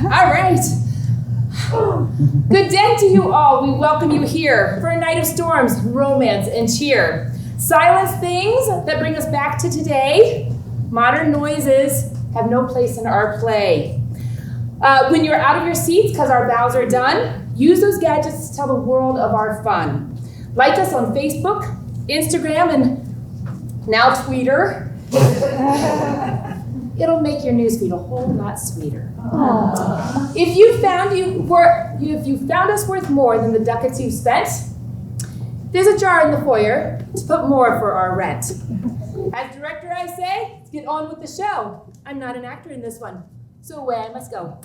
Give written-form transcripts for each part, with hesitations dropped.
All right. Good day to you all. We welcome you here for a night of storms, romance, and cheer. Silence things that bring us back to today. Modern noises have no place in our play. When you're out of your seats because our vows are done, use those gadgets to tell the world of our fun. Like us on Facebook, Instagram, and now Twitter. It'll make your newsfeed a whole lot sweeter. If you found us worth more than the ducats you've spent, there's a jar in the foyer to put more for our rent. As director, I say, let's get on with the show. I'm not an actor in this one, so away I must go.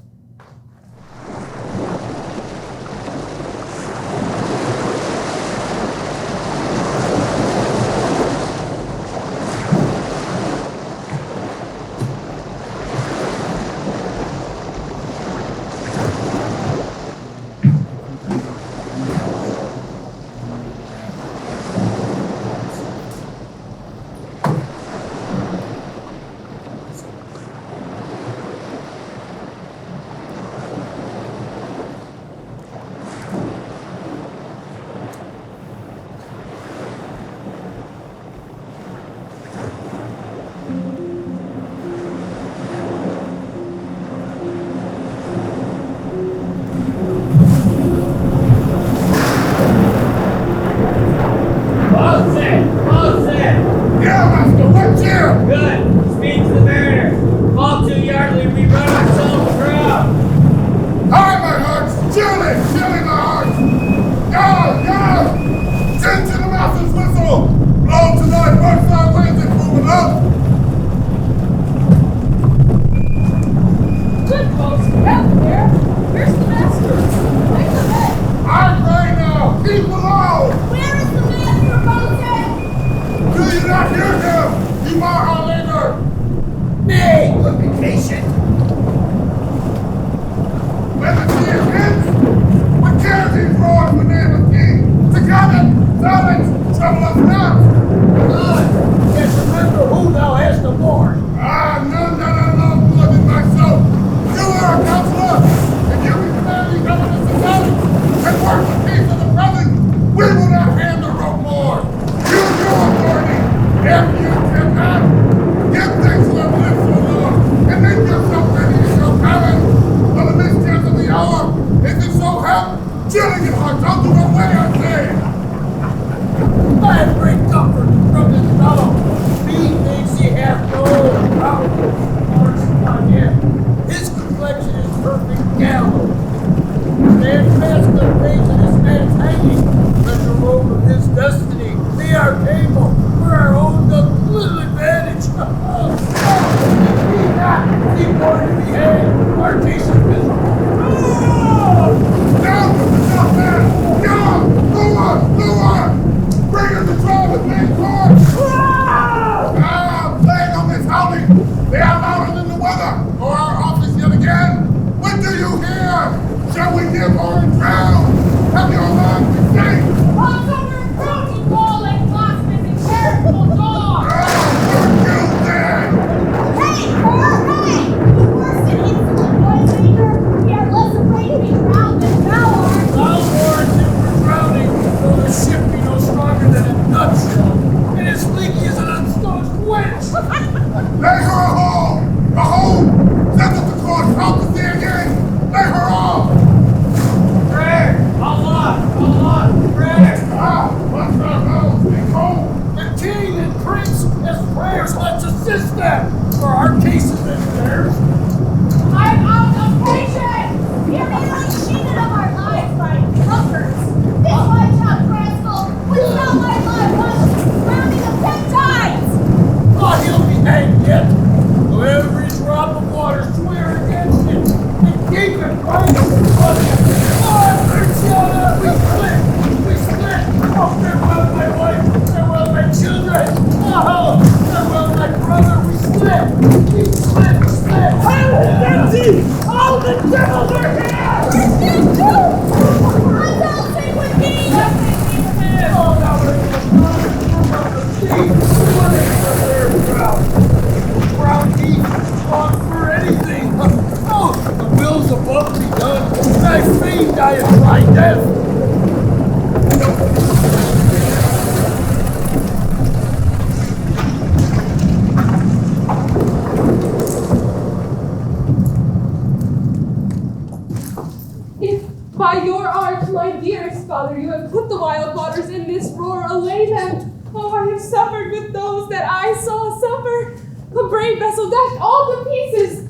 brain vessel dashed all to pieces.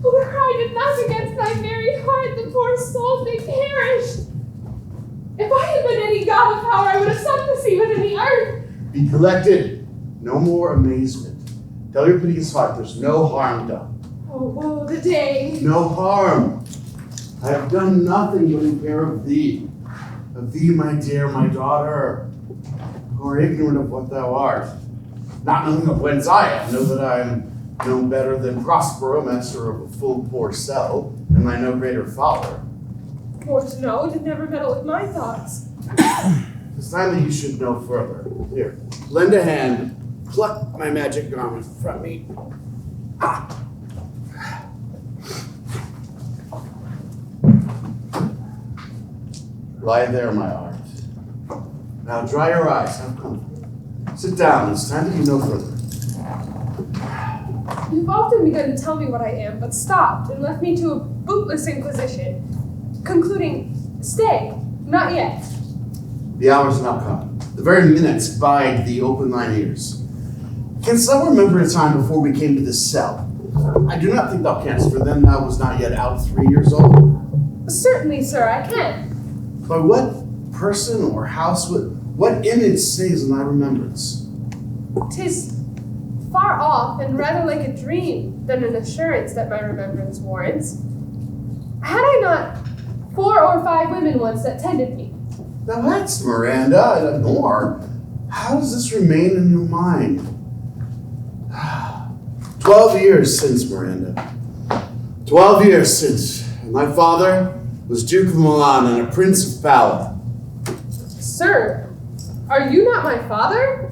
Oh, the cry did knock against thy very heart, the poor souls they perished. If I had been any god of power, I would have sunk the sea within the earth. Be collected. No more amazement. Tell your piteous heart there's no harm done. Oh, woe the day. No harm. I have done nothing but in care of thee, my dear, my daughter, who are ignorant of what thou art. Not knowing of whence I am, know that I am no better than Prospero, master of a full poor cell, and my no greater father. For to know did never meddle with my thoughts. It's time that you should know further. Here, lend a hand, pluck my magic garment from me. Lie there, my heart. Now dry your eyes, have comfort. Sit down, it's time that you know further. You've often begun to tell me what I am, but stopped and left me to a bootless inquisition, concluding, stay, not yet. The hour's now come. The very minutes bide the open thine ears. Canst thou remember a time before we came to this cell? I do not think thou canst, for then thou was not yet out 3 years old. Certainly, sir, I can. By what person or house, what image stays in thy remembrance? 'Tis far off and rather like a dream than an assurance that my remembrance warrants. Had I not 4 or 5 women once that tended me? Thou hadst, Miranda, and more. How does this remain in your mind? 12 years since, Miranda. 12 years since. And my father was Duke of Milan and a Prince of Power. Sir, are you not my father?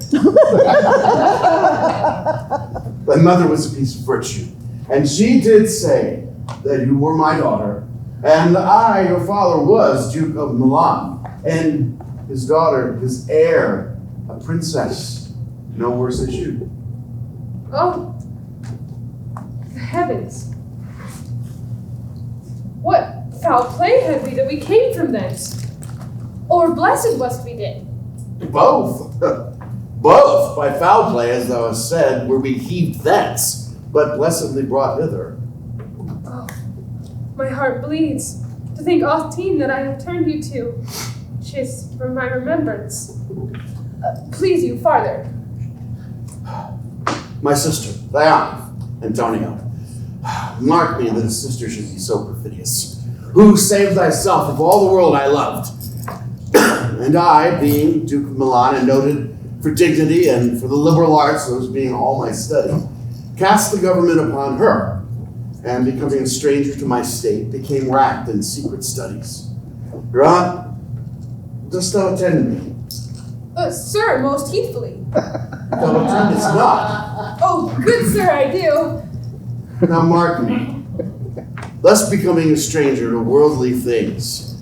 My mother was a piece of virtue, and she did say that you were my daughter, and I, your father, was Duke of Milan, and his daughter, his heir, a princess, no worse than you. Oh, the heavens. What foul play had we that we came from thence? Or blessed was we did? Both. Both, by foul play, as thou hast said, were we heaved thence, but blessedly brought hither. Oh, my heart bleeds to think ofteen that I have turned you to. 'Tis from my remembrance. Please you farther. My sister, Diana, Antonio. Mark me that a sister should be so perfidious. Who saved thyself of all the world I loved? And I, being Duke of Milan and noted for dignity and for the liberal arts, those being all my study, cast the government upon her, and becoming a stranger to my state, became racked in secret studies. Your aunt, dost thou attend me? Sir, most heedfully. Thou attendest not. Oh, good sir, I do. Now mark me. Thus becoming a stranger to worldly things,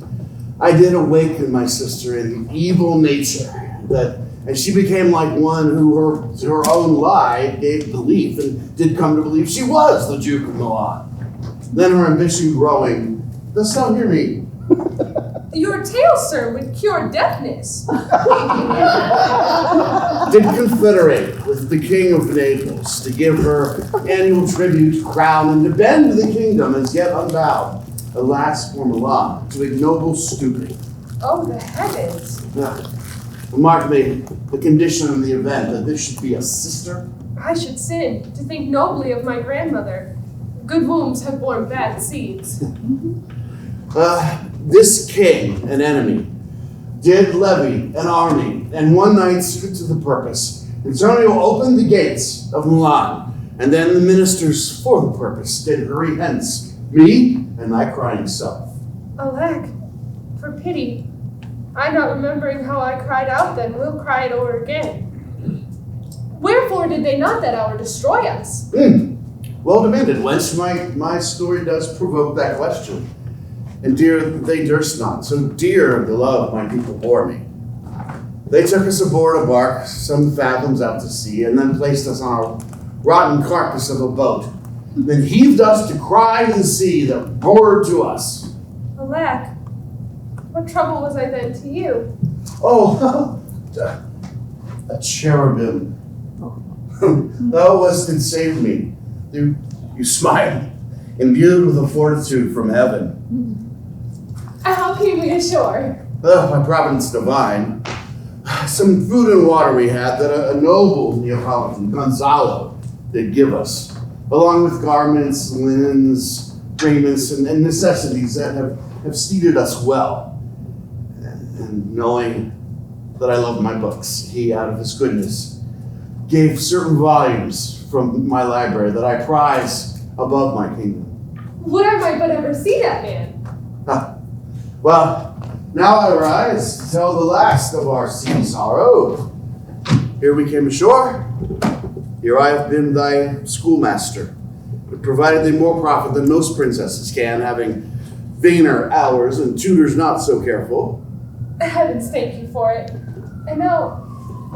I did awaken my sister in evil nature, and she became like one who her own lie gave belief, and did come to believe she was the Duke of Milan. Then her ambition growing, dost thou hear me? Your tale, sir, would cure deafness. Did confederate with the King of Naples to give her annual tribute, crown, and to bend the kingdom as yet unbowed. Alas for Milan, to ignoble stooping. Oh, the heavens. Now, mark me the condition of the event, that this should be a sister. I should sin to think nobly of my grandmother. Good wombs have borne bad seeds. This king, an enemy, did levy an army, and one night suited to the purpose. Antonio opened the gates of Milan, and then the ministers for the purpose did hurry hence, me and thy crying self. Alack, for pity. I, not remembering how I cried out then, will cry it over again. Wherefore did they not that hour destroy us? Well demanded, wench. My story does provoke that question. And dear, they durst not, so dear the love my people bore me. They took us aboard a bark some fathoms out to sea, and then placed us on a rotten carcass of a boat, then heaved us to cry to the sea that roared to us. Alack, what trouble was I then to you? Oh, a cherubim. Thou wast and saved me. You smiled, imbued with a fortitude from heaven. How came we ashore? By providence divine. Some food and water we had that a noble Neapolitan, Gonzalo, did give us, along with garments, linens, raiments, and necessities that have steeded us well. And knowing that I love my books, he, out of his goodness, gave certain volumes from my library that I prize above my kingdom. Would I might but ever see that man? Well, now I rise to tell the last of our sea sorrow. Here we came ashore. Here I have been thy schoolmaster, but provided thee more profit than most princesses can, having vainer hours and tutors not so careful. Heavens thank you for it. And now,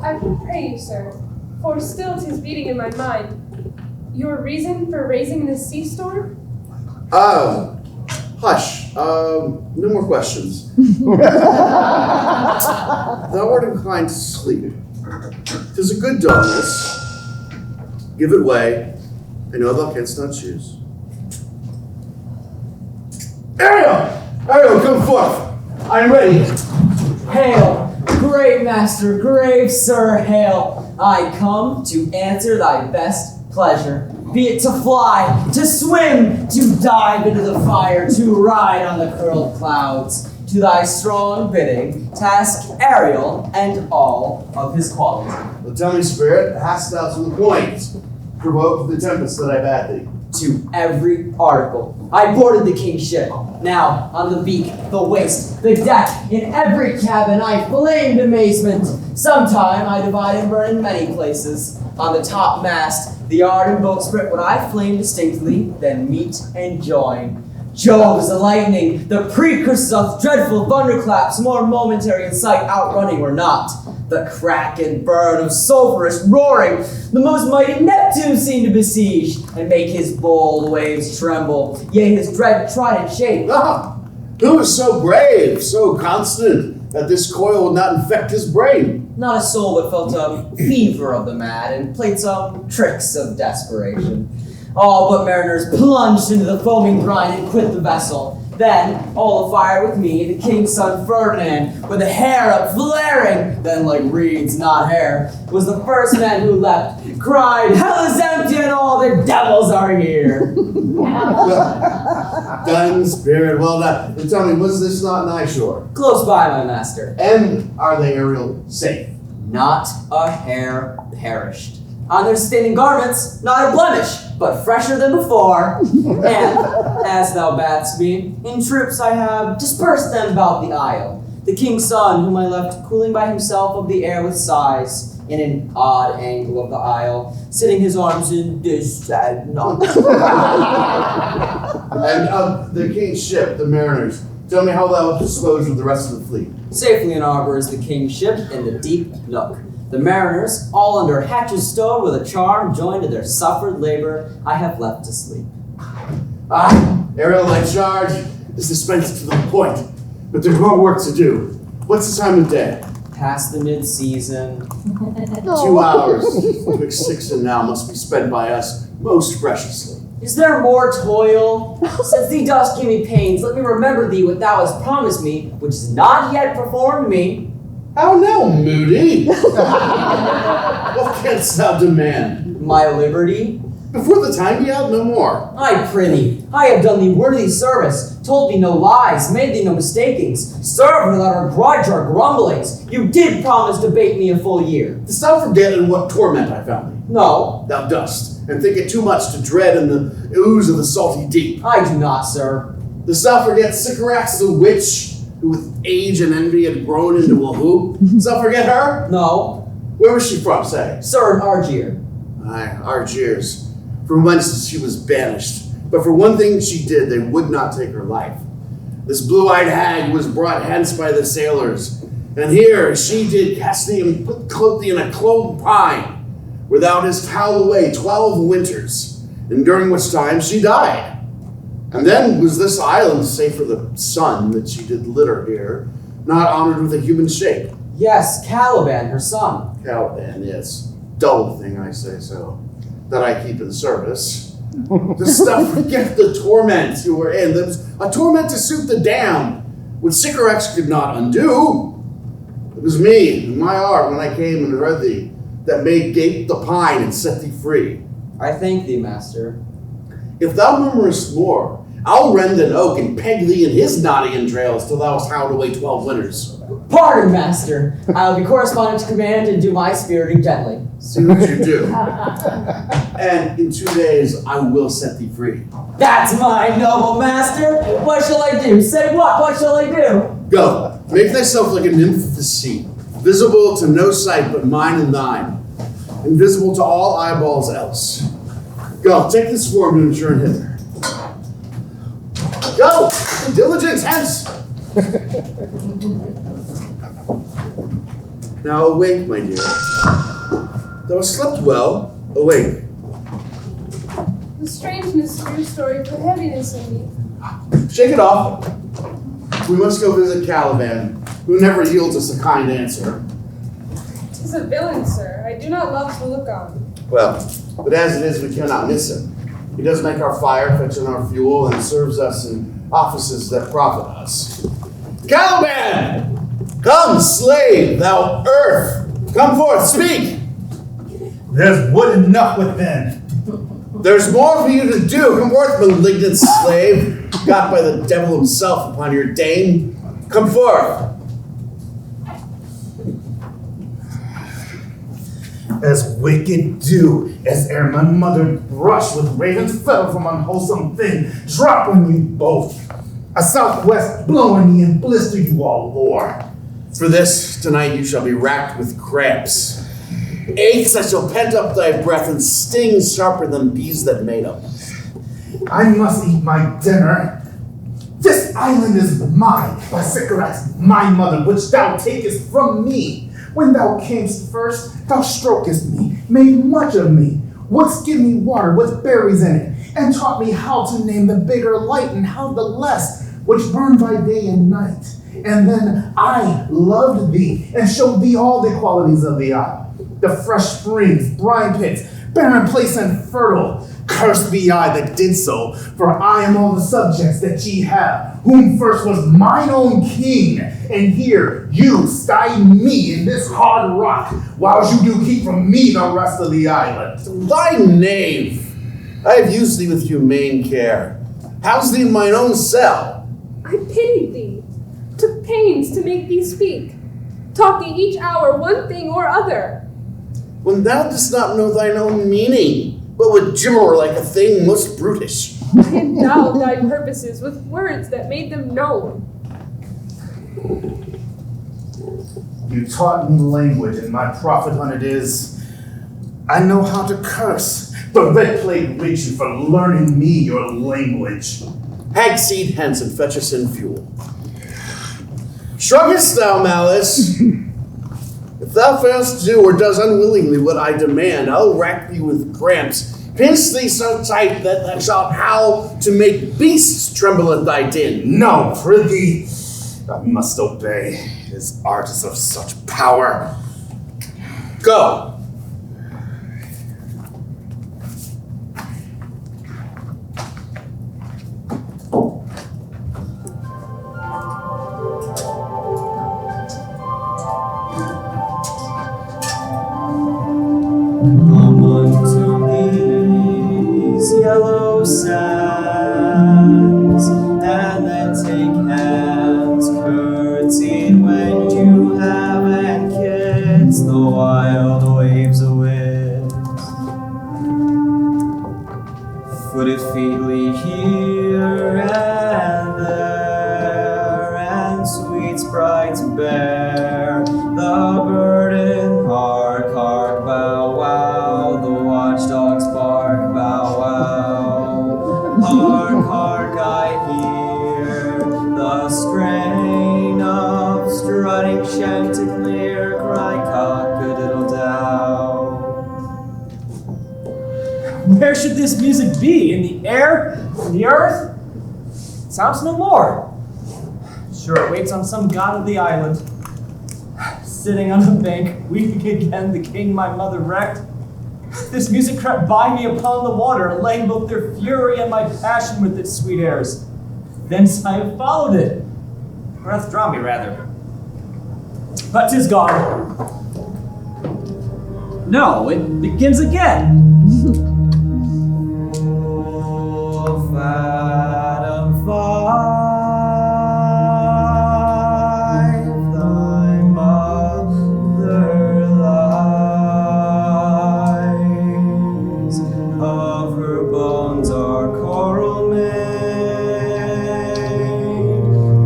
I pray you, sir, for still 'tis beating in my mind, your reason for raising this sea storm? Hush. No more questions. Thou art inclined to sleep. 'Tis a good dullness. Give it way. I know thou canst not choose. Ariel! Ariel, come forth. I am ready. Hail, great master, grave sir, hail. I come to answer thy best pleasure. Be it to fly, to swim, to dive into the fire, to ride on the curled clouds. To thy strong bidding, task Ariel and all of his quality. Well, tell me, spirit, hast thou to the point provoked the tempest that I bade thee? To every article. I boarded the king's ship. Now, on the beak, the waist, the deck, in every cabin, I flamed amazement. Sometime I divide and burn in many places. On the top mast, the yard and bowsprit would I flame distinctly, then meet and join. Jove's the lightning, the precursors of dreadful thunderclaps, more momentary in sight, outrunning or not. The crack and burn of sulphurous roaring, the most mighty Neptune seemed to besiege, and make his bold waves tremble, yea, his dread trident shake. Who is so brave, so constant, that this coil would not infect his brain? Not a soul but felt a fever of the mad, and played some tricks of desperation. All but mariners plunged into the foaming brine and quit the vessel. Then, all afire with me, the king's son Ferdinand, with the hair up flaring, then like reeds, not hair, was the first man who leapt, cried, hell is empty and all the devils are here. Done, spirit, well done. And tell me, was this not nigh shore? Close by, my master. And are they, Ariel, safe? Not a hair perished. On their staining garments, not a blemish, but fresher than before. And, as thou badst me, in troops I have dispersed them about the isle. The king's son, whom I left cooling by himself of the air with sighs, in an odd angle of the isle, sitting his arms in this sad knot. And of the king's ship, the mariners, tell me how thou disposed of the rest of the fleet. Safely in harbor is the king's ship in the deep nook. The mariners, all under hatches stowed with a charm joined to their suffered labor, I have left to sleep. Ariel, thy charge is dispensed to the point, but there's more work to do. What's the time of day? Past the mid-season. 2 hours, betwixt 6 and now, must be spent by us most preciously. Is there more toil? Since thee dost give me pains, let me remember thee what thou hast promised me, which is not yet performed me. How now, moody? What canst thou demand? My liberty? Before the time be out, no more. I prithee, I have done thee worthy service, told thee no lies, made thee no mistakings, served without a grudge or grumblings. You did promise to bait me a full year. Dost thou forget in what torment I found thee? No, Thou dost, and think it too much to dread in the ooze of the salty deep. I do not, sir. Dost thou forget Sycorax the witch, who with age and envy had grown into a hoop? Dost thou forget her? No, Where was she from, say? sir, Argier. Aye, Argiers, from whence she was banished. But for one thing she did, they would not take her life. This blue-eyed hag was brought hence by the sailors, and here she did cast thee and cloak thee in a clove pine, where thou didst howl away 12 winters, and during which time she died. And then was this island, save for the sun that she did litter here, not honored with a human shape. Yes, Caliban, her son. Caliban, yes. dull thing, I say so, that I keep in service. The stuff, forget the torment you were in. There was a torment to suit the damned, which Sycorax could not undo. It was me, and my art, when I came and read thee, that made gape the pine and set thee free. I thank thee, master. If thou murmurest more, I'll rend an oak and peg thee in his knotty entrails till thou hast howled away 12 winters. Pardon, master. I'll be correspondent to command and do my spiriting gently. See what you do. And in 2 days, I will set thee free. That's my noble master. What shall I do? Say what? What shall I do? Go, make thyself like a nymph of the sea, visible to no sight but mine and thine, invisible to all eyeballs else. Go, take this form and return hither. Go, diligence, hence! Now awake, my dear. Thou hast slept well, awake. The strangeness of your story put heaviness in me. Shake it off. We must go visit Caliban, who never yields us a kind answer. 'Tis a villain, sir. I do not love to look on. Well, but as it is, we cannot miss him. He does make our fire, fetching our fuel, and serves us in offices that profit us. Caliban! Come, slave, thou earth! Come forth, speak! There's wood enough within. There's more for you to do. Come forth, malignant slave, got by the devil himself upon your dame. Come forth. As wicked do as ere my mother brushed with ravens fell from unwholesome thing, drop on you both. A southwest blowing ye and blister you all lore. For this, tonight you shall be racked with cramps. Aches, I shall pent up thy breath and stings sharper than bees that made 'em. I must eat my dinner. This island is mine, by Sycorax, my mother, which thou takest from me. When thou camest first, thou strokest me, made much of me, wouldst give me water with berries in it, and taught me how to name the bigger light and how the less, which burn by day and night. And then I loved thee, and showed thee all the qualities of the isle. The fresh springs, brine pits, barren place and fertile. Cursed be I that did so, for I am all the subjects that ye have, whom first was mine own king. And here you stay me in this hard rock, whilst you do keep from me the rest of the island. Thy knave! I have used thee with humane care. House thee in mine own cell. I pitied thee, took pains to make thee speak, taught thee each hour one thing or other. When thou dost not know thine own meaning, but would gibber like a thing most brutish. I endowed thy purposes with words that made them known. You taught me language, and my profit on it is, I know how to curse. The red plague rigs you for learning me your language. Hag seed hence and fetch us in fuel. Shruggest thou, malice? If thou failst to do or does unwillingly what I demand, I'll rack thee with cramps, pinch thee so tight that thou shalt howl to make beasts tremble at thy din. No, prithee, I must obey. His art is of such power. Go. Come unto these yellow sands, and then take hands, curtsied when you have, and kiss the wild waves away. Footed feetly here and there, and sweet sprites bear the burden. Hark, hark, bow wow, the watchdogs bark, bow wow. Hark, hark, I hear the strain of strutting chanticleer, cry cock-a-diddle-dow. Where should this music be? In the air? In the earth? It sounds no more. Sure, it waits on some god of the island. Sitting on a bank, weeping again, the king my mother wrecked. This music crept by me upon the water, laying both their fury and my passion with its sweet airs. Thence I have followed it. Or hath drawn me, rather. But 'tis gone. No, it begins again. Oh, Fathom 5, thy mother lies. Of her bones are coral made.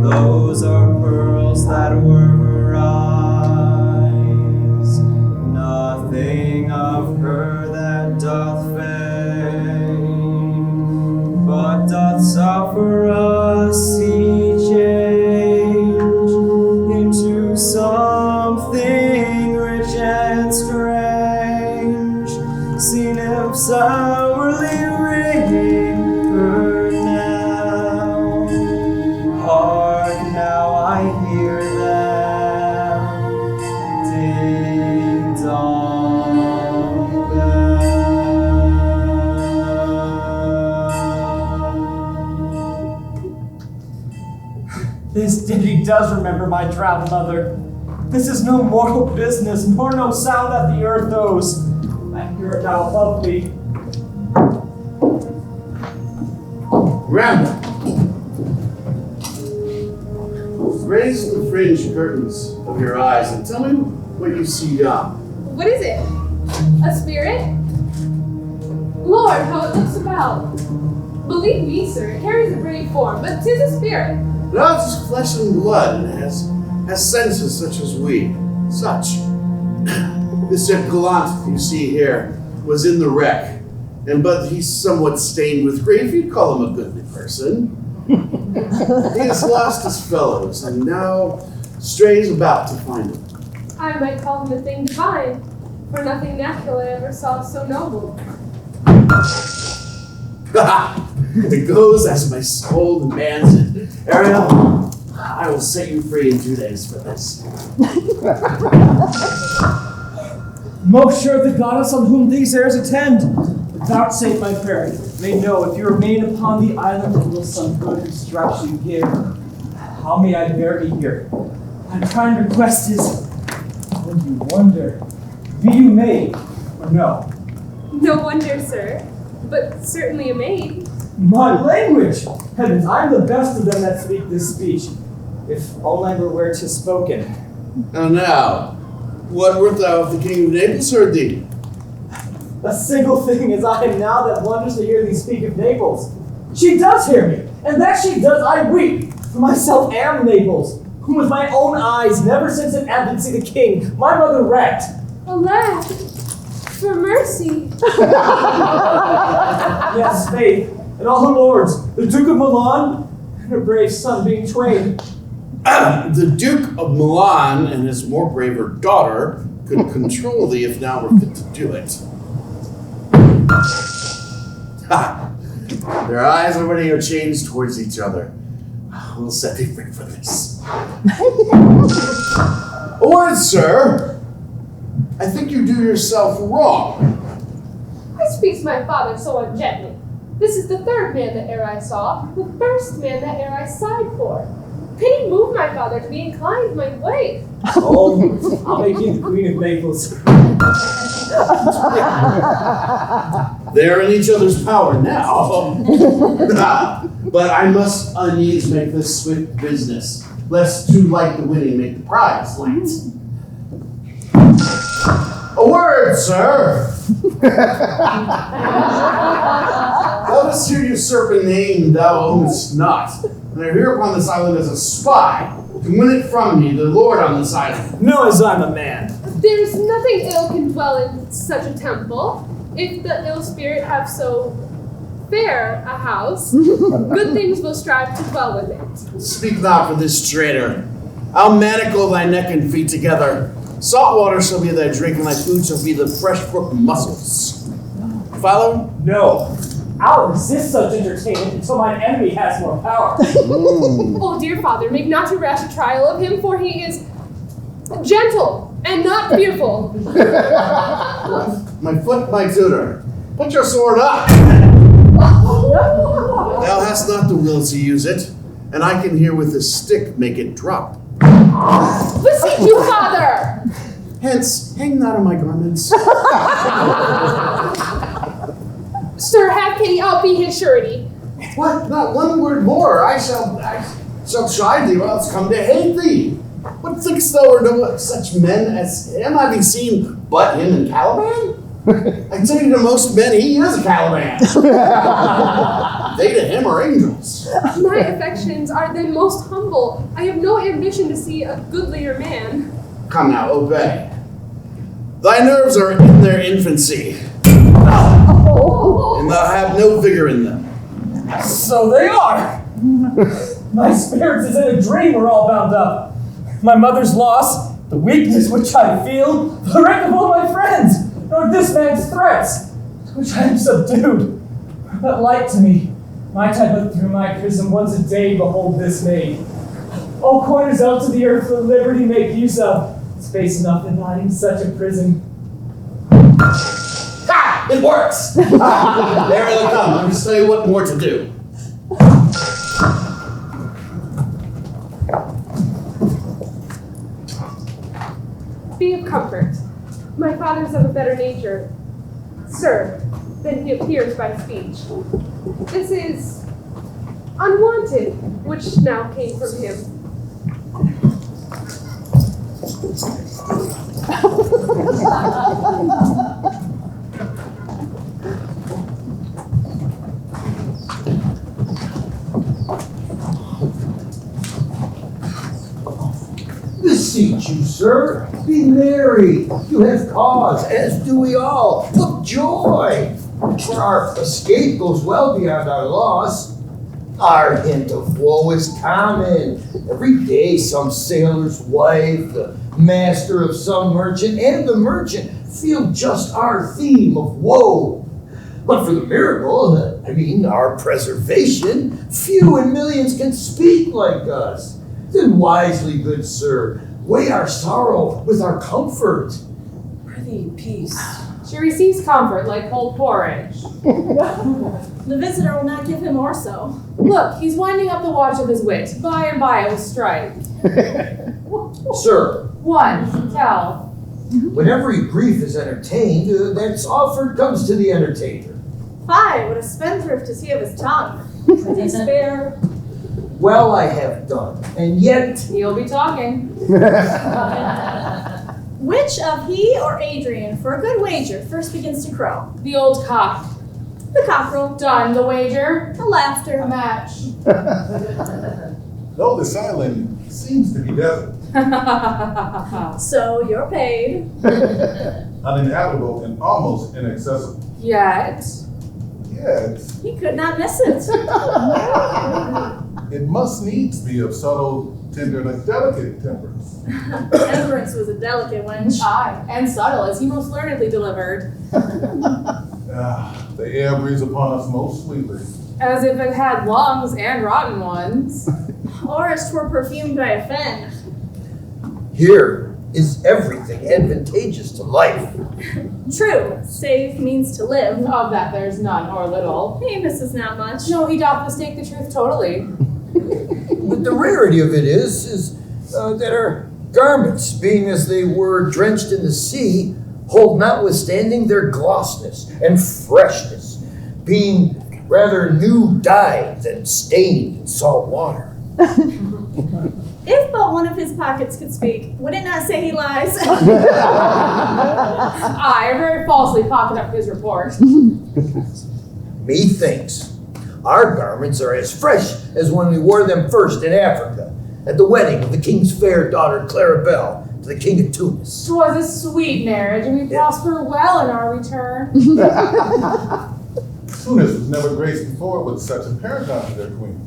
Those are pearls that were her eyes. Nothing of her that doth fade, but doth suffer a sea change into something rich and strange. See nymphs hourly ring her now. Hark now, I hear them ding dong bell. This ditty does remember my drowned mother. This is no mortal business, nor no sound that the earth owes. I hear it now above me. Grandma! Raise the fringed curtains of your eyes and tell me what you see yon. What is it? A spirit? Lord, how it looks about. Believe me, sir, it carries a brave form, but 'tis a spirit. Now it's flesh and blood and has senses such as we. Such. This gallant you see here was in the wreck, but he's somewhat stained with grief. You'd call him a goodly person. He has lost his fellows and now strays about to find them. I might call him a thing divine, for nothing natural I ever saw so noble. It goes as my soul demands it. Ariel, I will set you free in 2 days for this. Most sure the goddess on whom these airs attend, vouchsafe my prayer, may know if you remain upon the island and will some good instruction give. How may I bear me here? My kind request is, when you wonder, be you maid or no? No wonder, sir, but certainly a maid. My language! Heavens, I'm the best of them that speak this speech, if all language were 'tis spoken. And now, what wert thou if the king of Naples heard thee? A single thing as I am now that wonders to hear thee speak of Naples. She does hear me, and that she does I weep, for myself am Naples, whom with my own eyes, never since an advent see the king, my mother wrecked. Alas, for mercy. Yes, faith, and all her lords, the Duke of Milan, and her brave son being twain. The Duke of Milan and his more braver daughter could control thee if now were fit to do it. Ha! Their eyes already are changed towards each other. We'll set thee free for this. A word, sir. I think you do yourself wrong. Why speaks my father so ungently? This is the third man that e'er I saw, the first man that e'er I sighed for. Pity move my father to be inclined my wife. Oh, I'll make you the Queen of Naples. They are in each other's power now. But I must unease make this swift business, lest too light the winning make the prize light. A word, sir. Thou dost hear usurping name thou ownest not, and are here upon this island as a spy, to win it from me, the lord on this island. Know as I'm a man. There's nothing ill can dwell in such a temple. If the ill spirit have so fair a house, good things will strive to dwell with it. Speak not for this traitor. I'll manacle thy neck and feet together. Salt water shall be thy drink, and thy food shall be the fresh brook mussels. Follow? No. I'll resist such entertainment until my enemy has more power. Oh, dear father, make not too rash a trial of him, for he is gentle and not fearful. My foot, my tutor. Put your sword up. Thou hast not the will to use it, and I can here with this stick make it drop. Beseech you, father! Hence, hang not on my garments. Sir, have pity, I'll be his surety. What? Not one word more. I shall chide thee, or else come to hate thee. What thinkst thou are no such men as him, having seen but him in Caliban? I tell you, to most men, he is a Caliban. They to him are angels. My affections are then most humble. I have no ambition to see a goodlier man. Come now, obey. Thy nerves are in their infancy, and thou have no vigor in them. So they are! My spirits as in a dream are all bound up. My mother's loss, the weakness which I feel, the wreck of all my friends, nor this man's threats, to which I am subdued. But light to me, might I look through my prism once a day, behold this maid. All corners out to the earth for liberty make use of, space enough in hiding such a prison. Ha! It works! There it'll come. Let me say what more to do. Be of comfort. My father's of a better nature, sir, than he appears by speech. This is unwanted, which now came from him. Beseech you, sir, be merry. You have cause, as do we all, of joy. For our escape goes well beyond our loss. Our hint of woe is common. Every day some sailor's wife, the master of some merchant, and the merchant feel just our theme of woe. But for the miracle, our preservation, few in millions can speak like us. Then wisely, good sir, weigh our sorrow with our comfort. Prithee, peace. She receives comfort like cold porridge. The visitor will not give him more so. Look, he's winding up the watch of his wit. By and by it will strike. Sir, One, tell. when every grief is entertained, that's offered comes to the entertainer. Fie, what a spendthrift is he of his tongue. Prithee, spare. Well, I have done, and yet You'll be talking. Which of he or Adrian, for a good wager, first begins to crow? The old cock. The cockerel. Done. The wager. The laughter. A match. Though this island seems to be desert, So you're paid. uninhabitable and almost inaccessible. Yet. Yet, He could not miss it. it must needs be of subtle, tender, and delicate temperance. Temperance was a delicate wench. Aye, and subtle, as he most learnedly delivered. The air breathes upon us most sweetly. As if it had lungs and rotten ones. Or as 'twere perfumed by a fen. here is everything advantageous to life. True, save means to live. Of that there's none or little. He misses not much. No, he doth mistake the truth totally. But the rarity of it is that our garments, being as they were drenched in the sea, hold notwithstanding their glossness and freshness, being rather new dyed than stained in salt water. If but one of his pockets could speak, would it not say he lies? Aye, very falsely pocket up his report. Methinks our garments are as fresh as when we wore them first in Africa, at the wedding of the king's fair daughter Clarabelle to the king of Tunis. 'Twas a sweet marriage, and we prosper well in our return. Tunis was never graced before with such a paragon to their queen.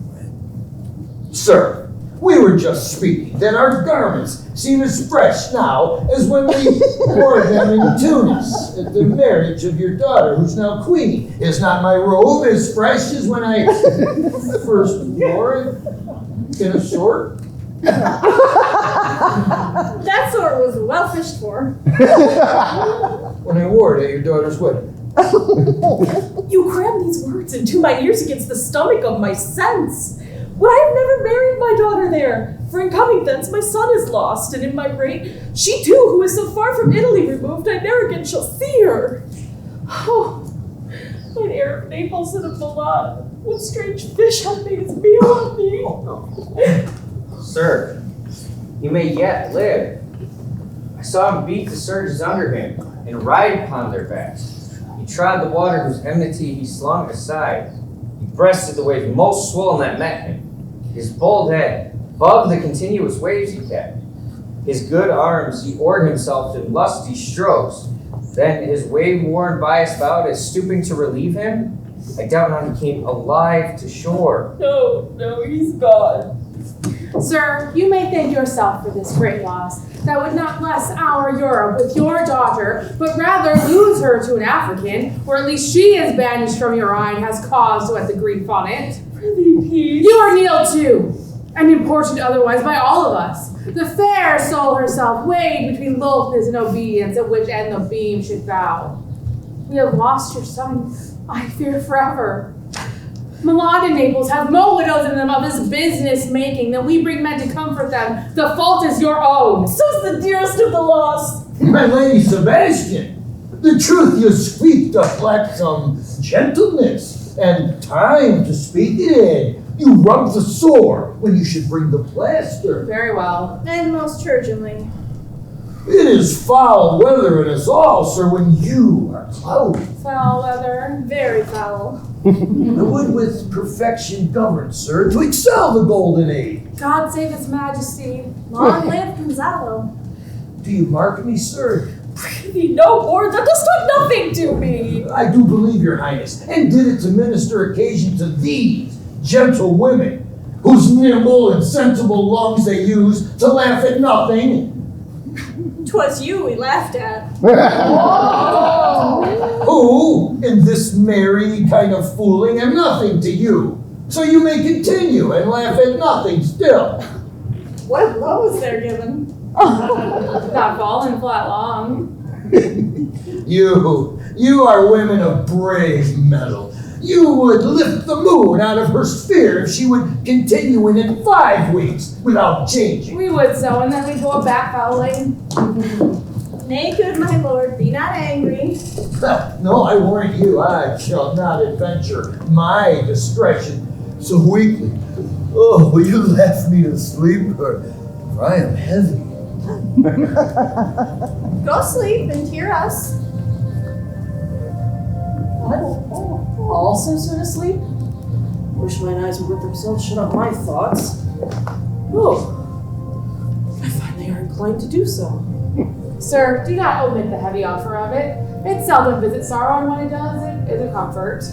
Sir, we were just speaking that our garments seem as fresh now as when we wore them in Tunis at the marriage of your daughter, who's now queen. Is not my robe as fresh as when I first wore it in a sort? That sort was well fished for. when I wore it at your daughter's wedding. You cram these words into my ears against the stomach of my sense. Would I have never married my daughter there? For in coming thence my son is lost, and in my great, she too, who is so far from Italy removed, I never again shall see her. Oh, mine air of Naples and of Milan, what strange fish hath made its meal on me? Sir, he may yet live. I saw him beat the surges under him, and ride upon their backs. He trod the water whose enmity he slung aside. He breasted the wave most swollen that met him. His bold head, above the continuous waves he kept. His good arms he oared himself in lusty strokes. Then his wave-worn bias bowed as stooping to relieve him. I doubt not he came alive to shore. No, he's gone. Sir, you may thank yourself for this great loss. That would not bless our Europe with your daughter, but rather lose her to an African, or at least she is banished from your eye and has cause to have the grief on it. Prithee, peace. You are kneeled to, and importuned otherwise by all of us. The fair soul herself weighed between loathness and obedience, at which end the beam should bow. We have lost your son, I fear forever. Milan and Naples have more widows in them of this business making than we bring men to comfort them. The fault is your own. So's the dearest of the lost. My lady Sebastian, the truth you speak doth lack some gentleness and time to speak it in. You rub the sore when you should bring the plaster. Very well. And most urgently. It is foul weather in us all, sir, when you are cloudy. Foul weather. Very foul. I would with perfection govern, sir, to excel the golden age. God save his majesty. Long live Gonzalo. Do you mark me, sir? Prithee, no more. Thou dost talk nothing to me. I do believe, your highness, and did it to minister occasion to these gentle women, whose nimble and sensible lungs they use to laugh at nothing. 'Twas you we laughed at. Who, in this merry kind of fooling, am nothing to you. So you may continue and laugh at nothing still. What a blow was there given? Not falling flat long. You are women of brave mettle. You would lift the moon out of her sphere if she would continue in it 5 weeks without changing. We would so, and then we'd go back fouling. Nay, good my lord, be not angry. No, I warn you, I shall not adventure my discretion so weakly. Oh, will you laugh me to sleep, for I am heavy. Go sleep and hear us. I will also so to sleep. Wish mine eyes would let themselves shut up my thoughts. Oh, I find they are inclined to do so. Sir, do not omit the heavy offer of it. It seldom visits sorrow, and when it does, it is a comfort.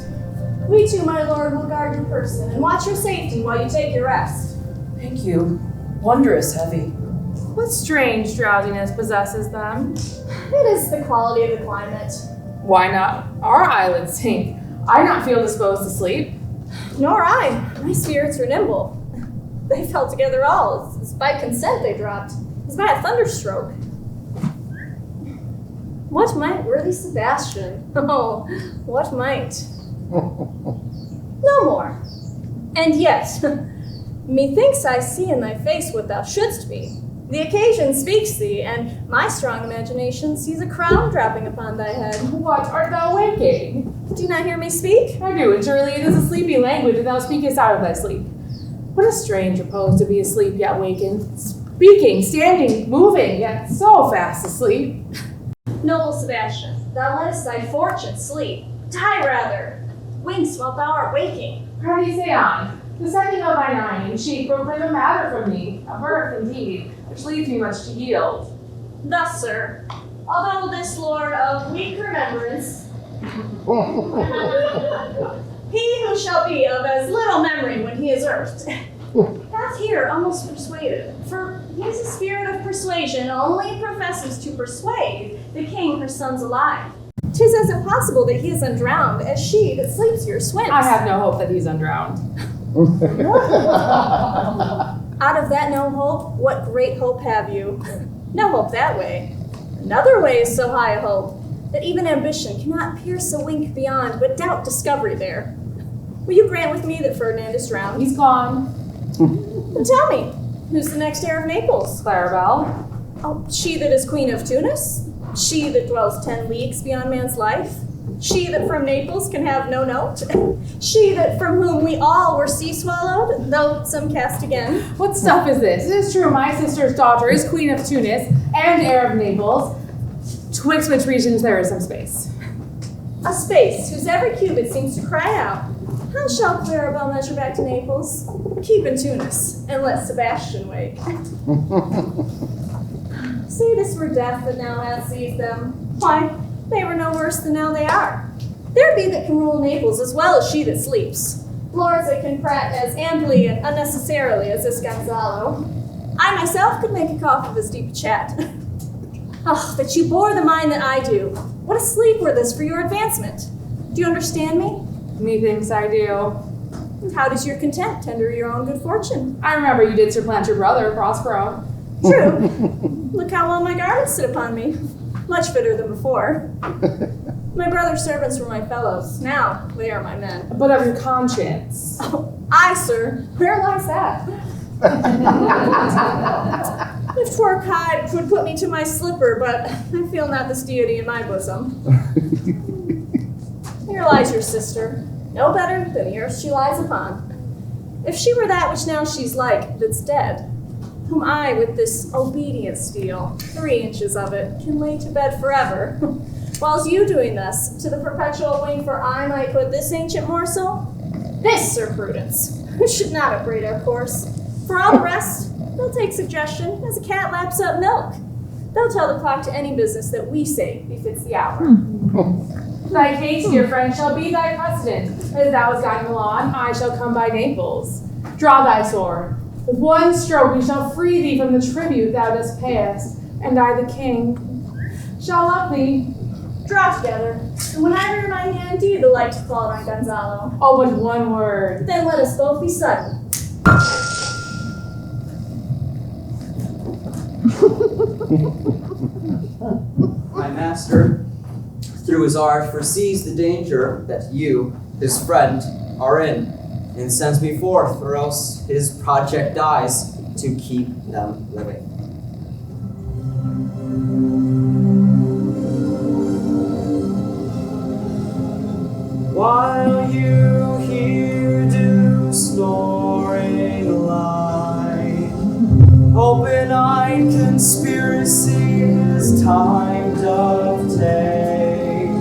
We too, my lord, will guard your person and watch your safety while you take your rest. Thank you. Wondrous heavy. What strange drowsiness possesses them? It is the quality of the climate. Why not our eyelids sink? I not feel disposed to sleep. Nor I. My spirits are nimble. They fell together all. It's by consent they dropped. It's by a thunderstroke. What might worthy Sebastian? Oh, what might? No more. And yet, methinks I see in thy face what thou shouldst be. The occasion speaks thee, and my strong imagination sees a crown dropping upon thy head. What art thou waking? Do you not hear me speak? I do, and surely it is a sleepy language, and thou speakest out of thy sleep. What a strange repose to be asleep yet wakened, speaking, standing, moving, yet so fast asleep. Noble Sebastian, thou lettest thy fortune sleep. Die rather. Winks while thou art waking. Pray say on. The second of thine eye and cheek proclaim a matter from thee, a birth indeed, which leaves me much to yield. Thus, sir, although this lord of weak remembrance, he who shall be of as little memory when he is earthed, hath here almost persuaded, for he is a spirit of persuasion, only professes to persuade the king her son's alive. 'Tis as impossible that he is undrowned as she that sleeps here swims. I have no hope that he's undrowned. Out of that no hope, what great hope have you? No hope that way. Another way is so high a hope. that even ambition cannot pierce a wink beyond, but doubt discovery there. Will you grant with me that Ferdinand is drowned? He's gone. Then tell me, who's the next heir of Naples? Clarabelle. Oh, she that is queen of Tunis? She that dwells 10 leagues beyond man's life? She that from Naples can have no note? She that from whom we all were sea swallowed, though some cast again? What stuff is this? It is true, my sister's daughter is queen of Tunis and heir of Naples, twixt which regions there is some space. A space whose every cubit seems to cry out, how shall Clarabelle measure back to Naples? Keep in Tunis, and let Sebastian wake. Say this were death that now hath seized them. Why, they were no worse than now they are. There be that can rule Naples as well as she that sleeps. Lords that can prat as amply and unnecessarily as this Gonzalo. I myself could make a cough of as deep a chat. Oh, that you bore the mind that I do. What a sleep were this for your advancement. Do you understand me? Methinks I do. And how does your content tender your own good fortune? I remember you did supplant your brother, Prospero. True. Look how well my garments sit upon me. Much fitter than before. My brother's servants were my fellows. Now they are my men. But of your conscience. Oh, aye, sir. Where lies that? If 'twere Kai, 'twould put me to my slipper, but I feel not this deity in my bosom. Here lies your sister, no better than the earth she lies upon. If she were that which now she's like, that's dead, whom I with this obedient steel, 3 inches of it, can lay to bed forever, whiles you doing thus, to the perpetual wing for I might put this ancient morsel? This, Sir Prudence, who should not upbraid our course. For all the rest, they'll take suggestion as a cat laps up milk. They'll tell the clock to any business that we say befits the hour. Thy case, dear friend, shall be thy precedent. As thou hast gotten Milan, I shall come by Naples. Draw thy sword. With one stroke we shall free thee from the tribute thou dost pay us, and I, the king, shall love thee. Draw together, and when I rear my hand, do you the like to fall on Gonzalo? Oh, but one word. Then let us both be sudden. My master, through his art, foresees the danger that you, his friend, are in, and sends me forth, or else his project dies, to keep them living. While you here do snoring lie, open-eyed conspiracy is time doth take.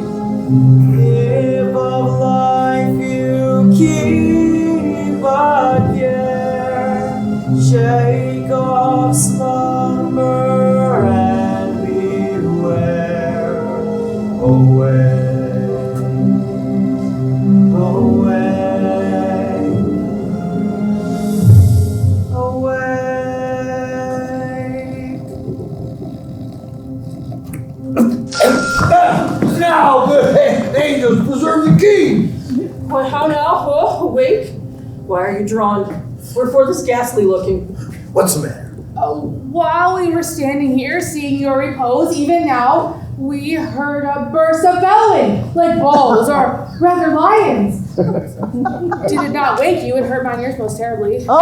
If of life you keep a care, shake off slumber and beware. Away. Now the angels preserve the king! Why, how now? Oh, awake? Why are you drawn? Wherefore this ghastly looking? What's the matter? While we were standing here seeing your repose, even now, we heard a burst of bellowing, like bulls, or rather lions. Did it not wake you? It hurt my ears most terribly. I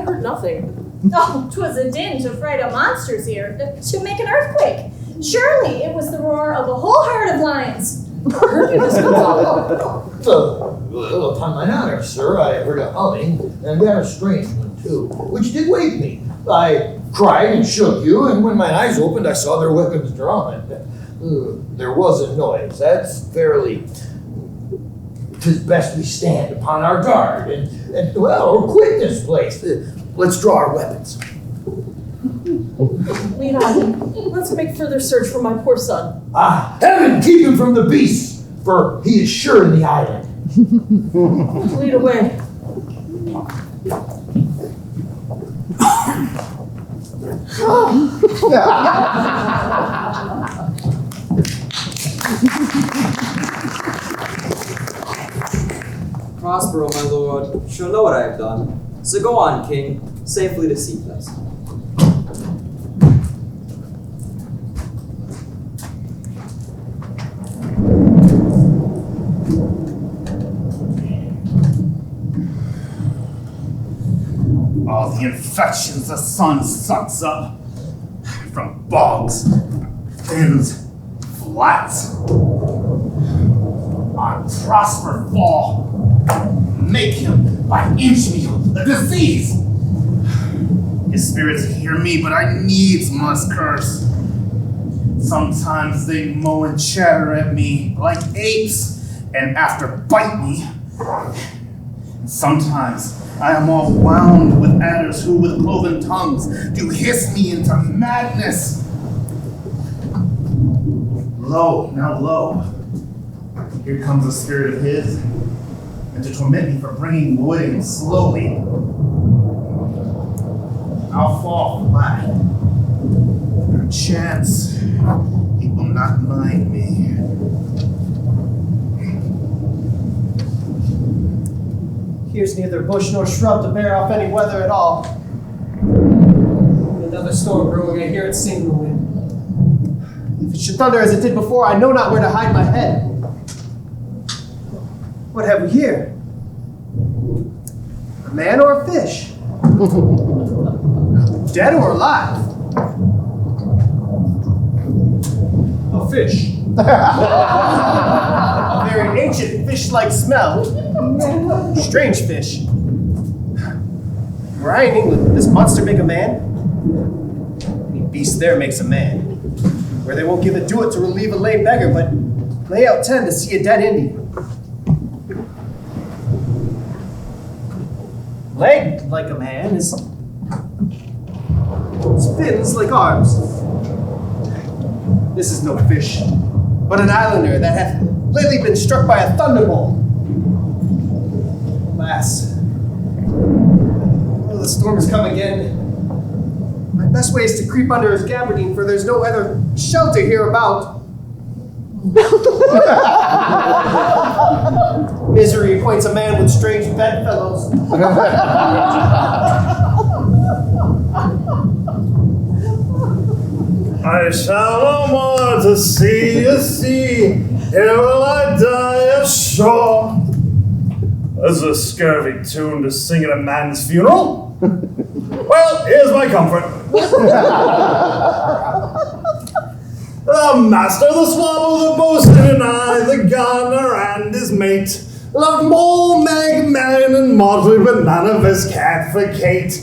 heard nothing. Oh, 'twas a din to fright a monster's ear, to make an earthquake. Surely it was the roar of a whole herd of lions. Well, upon mine honor, sir, I heard a humming, and that a strange one too, which did wake me. I cried and shook you, and when my eyes opened, I saw their weapons drawn. There was a noise. That's verily. 'Tis best we stand upon our guard, and or quit this place. Let's draw our weapons. Lead on. Let's make further search for my poor son. Ah, heaven keep him from the beasts, for he is sure in the island. Lead away. Prospero, my lord, shall know what I have done. So go on, king, safely to sea place. All the infections the sun sucks up from bogs, fins, flats. On Prosper fall, make him by inchmeal a disease. His spirits hear me, but I needs must curse. Sometimes they mow and chatter at me like apes, and after bite me. Sometimes I am all wound with adders who with cloven tongues do hiss me into madness. Lo, now lo, here comes a spirit of his, and to torment me for bringing wood in slowly, I'll fall flat. Perchance he will not mind me. Here's neither bush nor shrub to bear off any weather at all. Another storm brewing, I hear it sing in the wind. If it should thunder as it did before, I know not where to hide my head. What have we here? A man or a fish? Dead or alive? A fish. A very ancient fish-like smell. Strange fish. Were I in England, would this monster make a man? Any beast there makes a man. Where they won't give a do-it to relieve a lame beggar, but lay out 10 to see a dead Indian. Leg like a man is fins like arms. This is no fish, but an islander that hath lately been struck by a thunderbolt. Alas, the storm has come again. My best way is to creep under his gabardine, for there's no other shelter hereabout. Misery acquaints a man with strange bedfellows. I shall no more to see a sea, here will I die ashore. This is a scurvy tune to sing at a man's funeral. Well, here's my comfort. The master, the swallow, the boatswain, and I, the gardener and his mate, loved Mole, Meg, Man, and Motley, but none of us cared for Kate.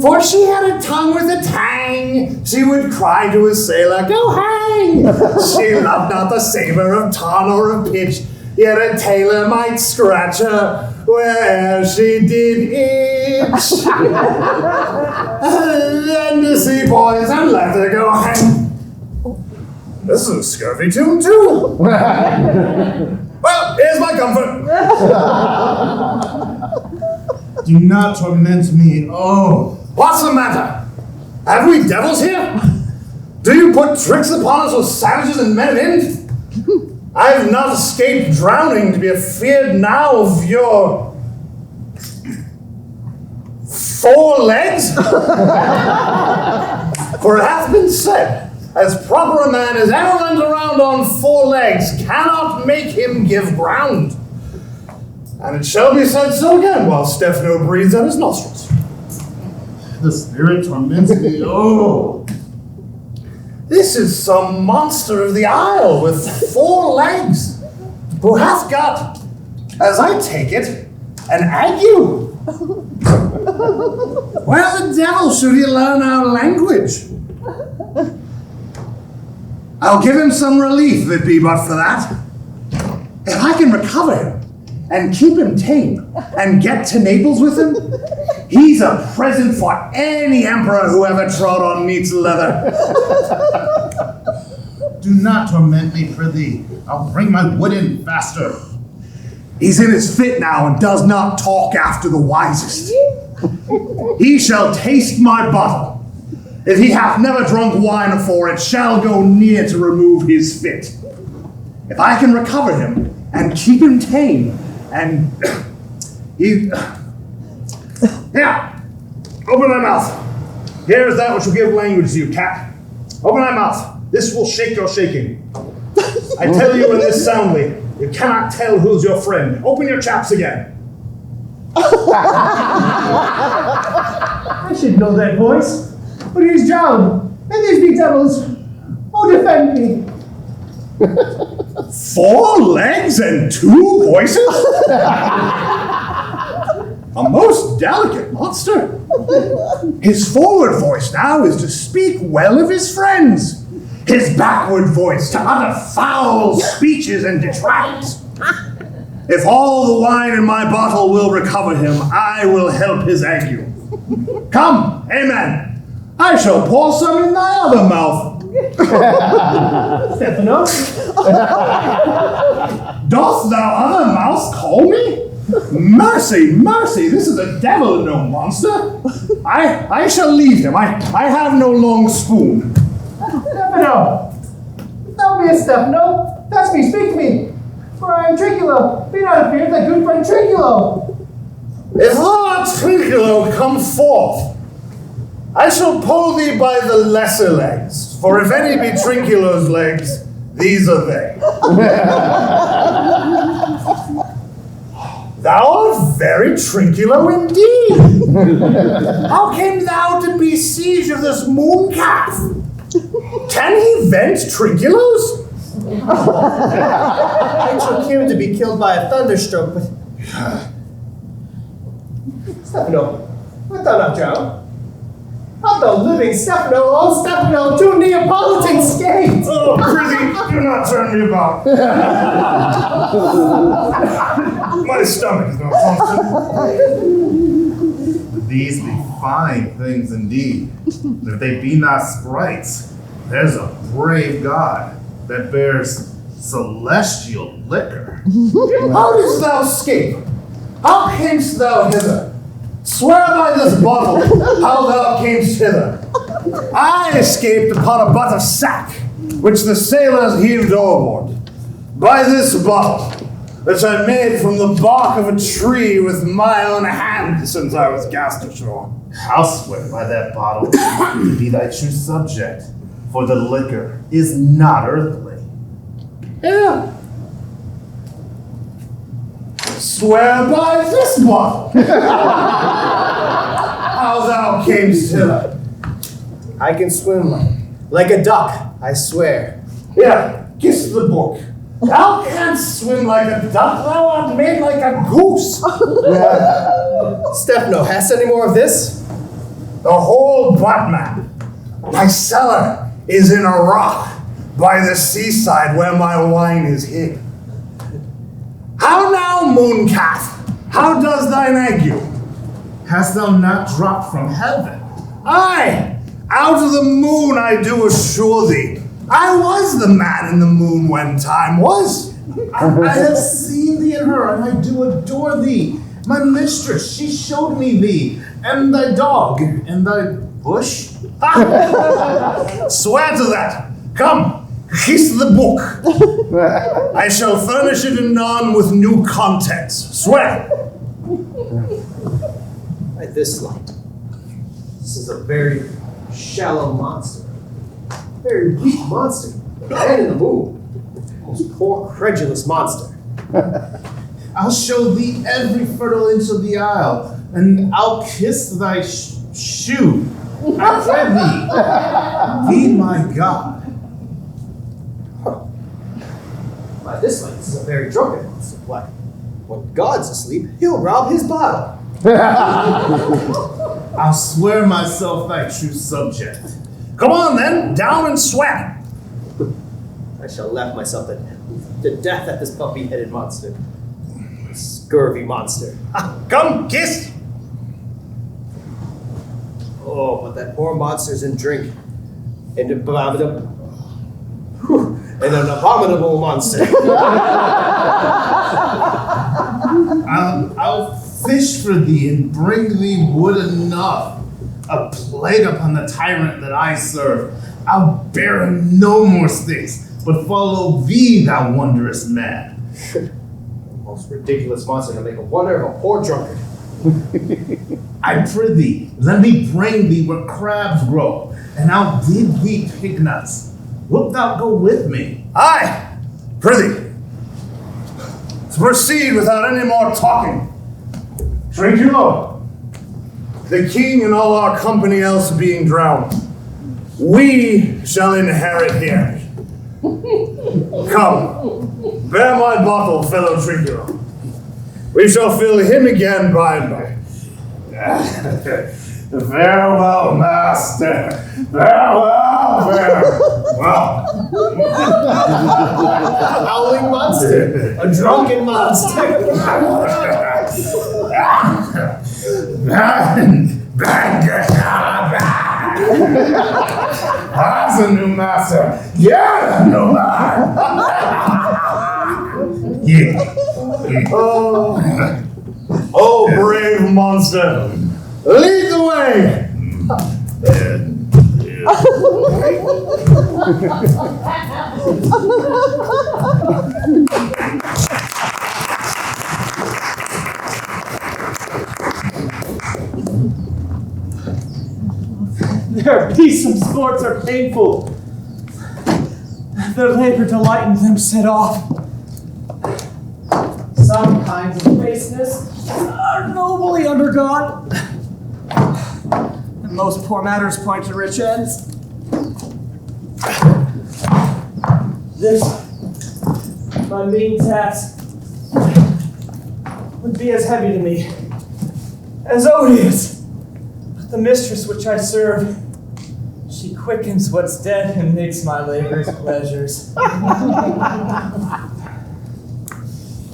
For she had a tongue with a tang, she would cry to a sailor, go hang! She loved not the savor of tar or of pitch, yet a tailor might scratch her where she did itch. Then to see boys and let her go hang. This is a scurvy tune too. Well, here's my comfort. Do not torment me, oh. What's the matter? Have we devils here? Do you put tricks upon us with savages and men at end? I have not escaped drowning to be afeard now of your 4 legs? For it hath been said, as proper a man as ever went around on 4 legs cannot make him give ground. And it shall be said so again while Stefano breathes out his nostrils. The spirit torments me, oh. This is some monster of the isle with 4 legs, who hath got, as I take it, an ague. Where the devil should he learn our language? I'll give him some relief, if it be but for that. If I can recover him, and keep him tame, and get to Naples with him, he's a present for any emperor who ever trod on meat's leather. Do not torment me, prithee. I'll bring my wood in faster. He's in his fit now, and does not talk after the wisest. He shall taste my bottle. If he hath never drunk wine afore, it shall go near to remove his fit. If I can recover him, and keep him tame, and he... Here, open thy mouth. Here is that which will give language to you, cat. Open thy mouth. This will shake your shaking. I tell you in this soundly, You cannot tell who's your friend. Open your chaps again. I should know that voice. But he's drowned, and these be devils. Oh, defend me. 4 legs and 2 voices? A most delicate monster. His forward voice now is to speak well of his friends. His backward voice to utter foul speeches and detract. If all the wine in my bottle will recover him, I will help his ague. Come, amen. I shall pour some in thy other mouth. Stefano? Doth thou other mouth call me? Mercy, mercy, this is a devil, no monster. I shall leave him. I have no long spoon. Stefano! Thou be a Stefano. That's me, speak to me. For I am Trinculo. Be not afeard, thy good friend Trinculo. If thou art Trinculo, come forth. I shall pull thee by the lesser legs, for if any be Trinculo's legs, these are they. Thou art very Trinculo indeed. How came thou to be siege of this moon calf? Can he vent Trinculos? I took him to be killed by a thunderstroke, but... Stefano, art thou not drowned? Art thou living, Stefano? Oh, Stefano, 2 Neapolitan skates! Oh, prithee, do not turn me about. My stomach is not functioning. These be fine things indeed. If they be not sprites, there's a brave god that bears celestial liquor. How didst thou escape? How camest thou hither? Swear by this bottle how thou camest hither. I escaped upon a butt of sack, which the sailors heaved overboard. By this bottle, which I made from the bark of a tree with my own hand since I was cast ashore. I'll swear by that bottle to be thy true subject, for the liquor is not earthly. Yeah. Swear by this bottle how thou camest hither. I can swim like a duck, I swear. Yeah, kiss the book. Thou canst swim like a duck, thou art made like a goose. Stefano, hast any more of this? The whole buttman. My cellar is in a rock by the seaside where my wine is hid. How now, mooncalf? How does thine ague? Hast thou not dropped from heaven? Aye, out of the moon I do assure thee. I was the man in the moon when time was. I have seen thee in her, and I do adore thee. My mistress, she showed me thee, and thy dog, and thy bush. Swear to that. Come, kiss the book. I shall furnish it anon with new contents. Swear. By this light. This is a very shallow monster. Very weak monster. Man in the moon. Most poor, credulous monster. I'll show thee every fertile inch of the isle, and I'll kiss thy shoe. I pray thee, be my God. By this light, this is a very drunken monster. Why, when God's asleep, he'll rob his bottle. I'll swear myself thy true subject. Come on then, down and sweat. I shall laugh myself to death at this puppy-headed monster. Scurvy monster. Come, kiss. Oh, but that poor monster's in drink. And an abominable monster. I'll fish for thee and bring thee wood enough. A plague upon the tyrant that I serve. I'll bear him no more sticks, but follow thee, thou wondrous man. Most ridiculous monster to make a wonder of a poor drunkard. I prithee, let me bring thee where crabs grow, and I'll dig thee pig nuts. Wilt thou go with me? Aye, prithee. to proceed without any more talking. Trinculo, the king and all our company else being drowned, we shall inherit here. Come, bear my bottle, fellow Trinculo. We shall fill him again by and by. Farewell, master. Farewell, farewell. A howling monster. A drunken monster. That's a new master. Yeah, no Oh, brave monster. Lead the way. Their besom sports are painful. Their labor to lighten them set off. Some kinds of baseness are nobly undergone. And most poor matters point to rich ends. This, my mean task, would be as heavy to me as odious. But the mistress which I serve, she quickens what's dead and makes my labors pleasures.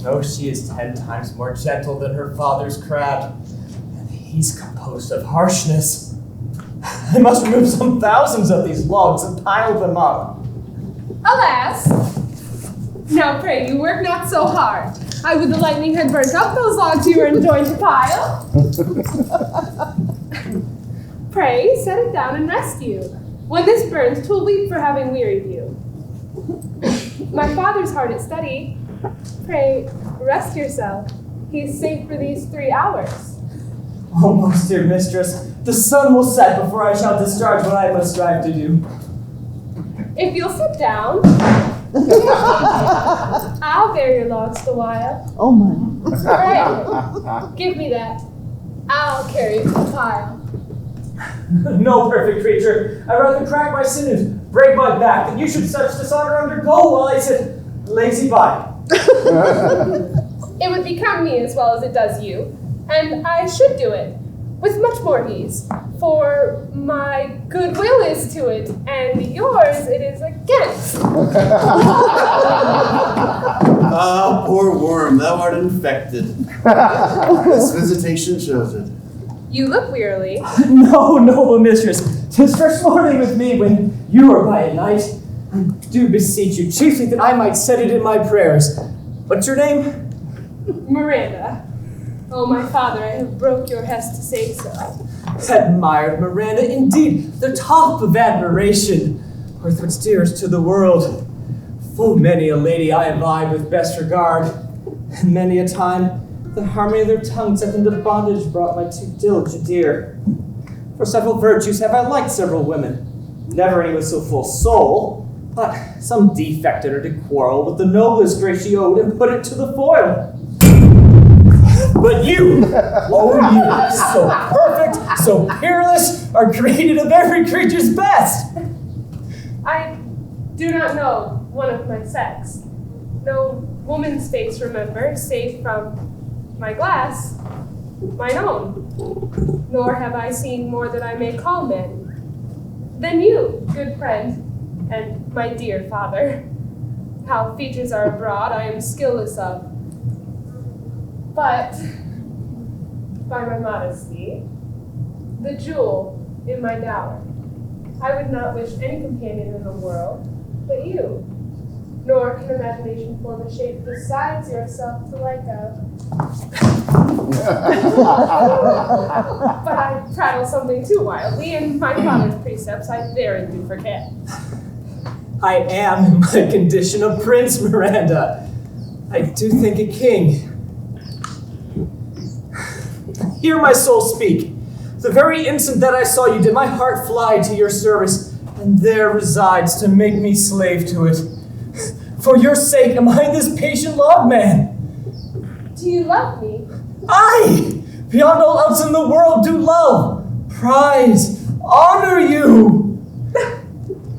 Oh, she is 10 times more gentle than her father's crab, and he's composed of harshness. I must remove some thousands of these logs and pile them up. Alas! Now pray you work not so hard. I would the lightning had burnt up those logs you were enjoined to pile. Pray, set it down and rest you. When this burns, 'twill weep for having wearied you. My father's hard at study. Pray, rest yourself. He is safe for these 3 hours. Oh, most dear mistress, the sun will set before I shall discharge what I must strive to do. If you'll sit down, I'll bear your logs the while. Oh my. Pray, give me that. I'll carry it to the pile. No, perfect creature. I'd rather crack my sinews, break my back, than you should such dishonor undergo while I sit lazy by. It would become me as well as it does you, and I should do it with much more ease, for my goodwill is to it, and yours it is against. Ah, poor worm, thou art infected. This visitation shows it. You look wearily. No, noble mistress, 'tis first morning with me when you are by at night. I do beseech you, chiefly that I might set it in my prayers. What's your name? Miranda. Oh, my father, I have broke your hest to say so. Admired Miranda, indeed, the top of admiration, worth what's dearest to the world. Full many a lady I have eyed with best regard, and many a time the harmony of their tongues hath into bondage brought my too diligent ear. For several virtues have I liked several women, never any with so full soul, but some defect in her to quarrel with the noblest grace she owed and put it to the foil. But you, oh you, so perfect, so peerless, are created of every creature's best. I do not know one of my sex. No woman's face remember, save from my glass, mine own. Nor have I seen more that I may call men. Than you, good friend, and my dear father. How features are abroad, I am skilless of. But, by my modesty, the jewel in my dower, I would not wish any companion in the world but you, nor can imagination form a shape besides yourself to like of. But I prattle something too wildly, and my father's precepts I very do forget. I am in my condition a prince, Miranda. I do think a king. Hear my soul speak. The very instant that I saw you did my heart fly to your service, and there resides to make me slave to it. For your sake am I this patient logman. Do you love me? I, beyond all else in the world, do love, prize, honor you.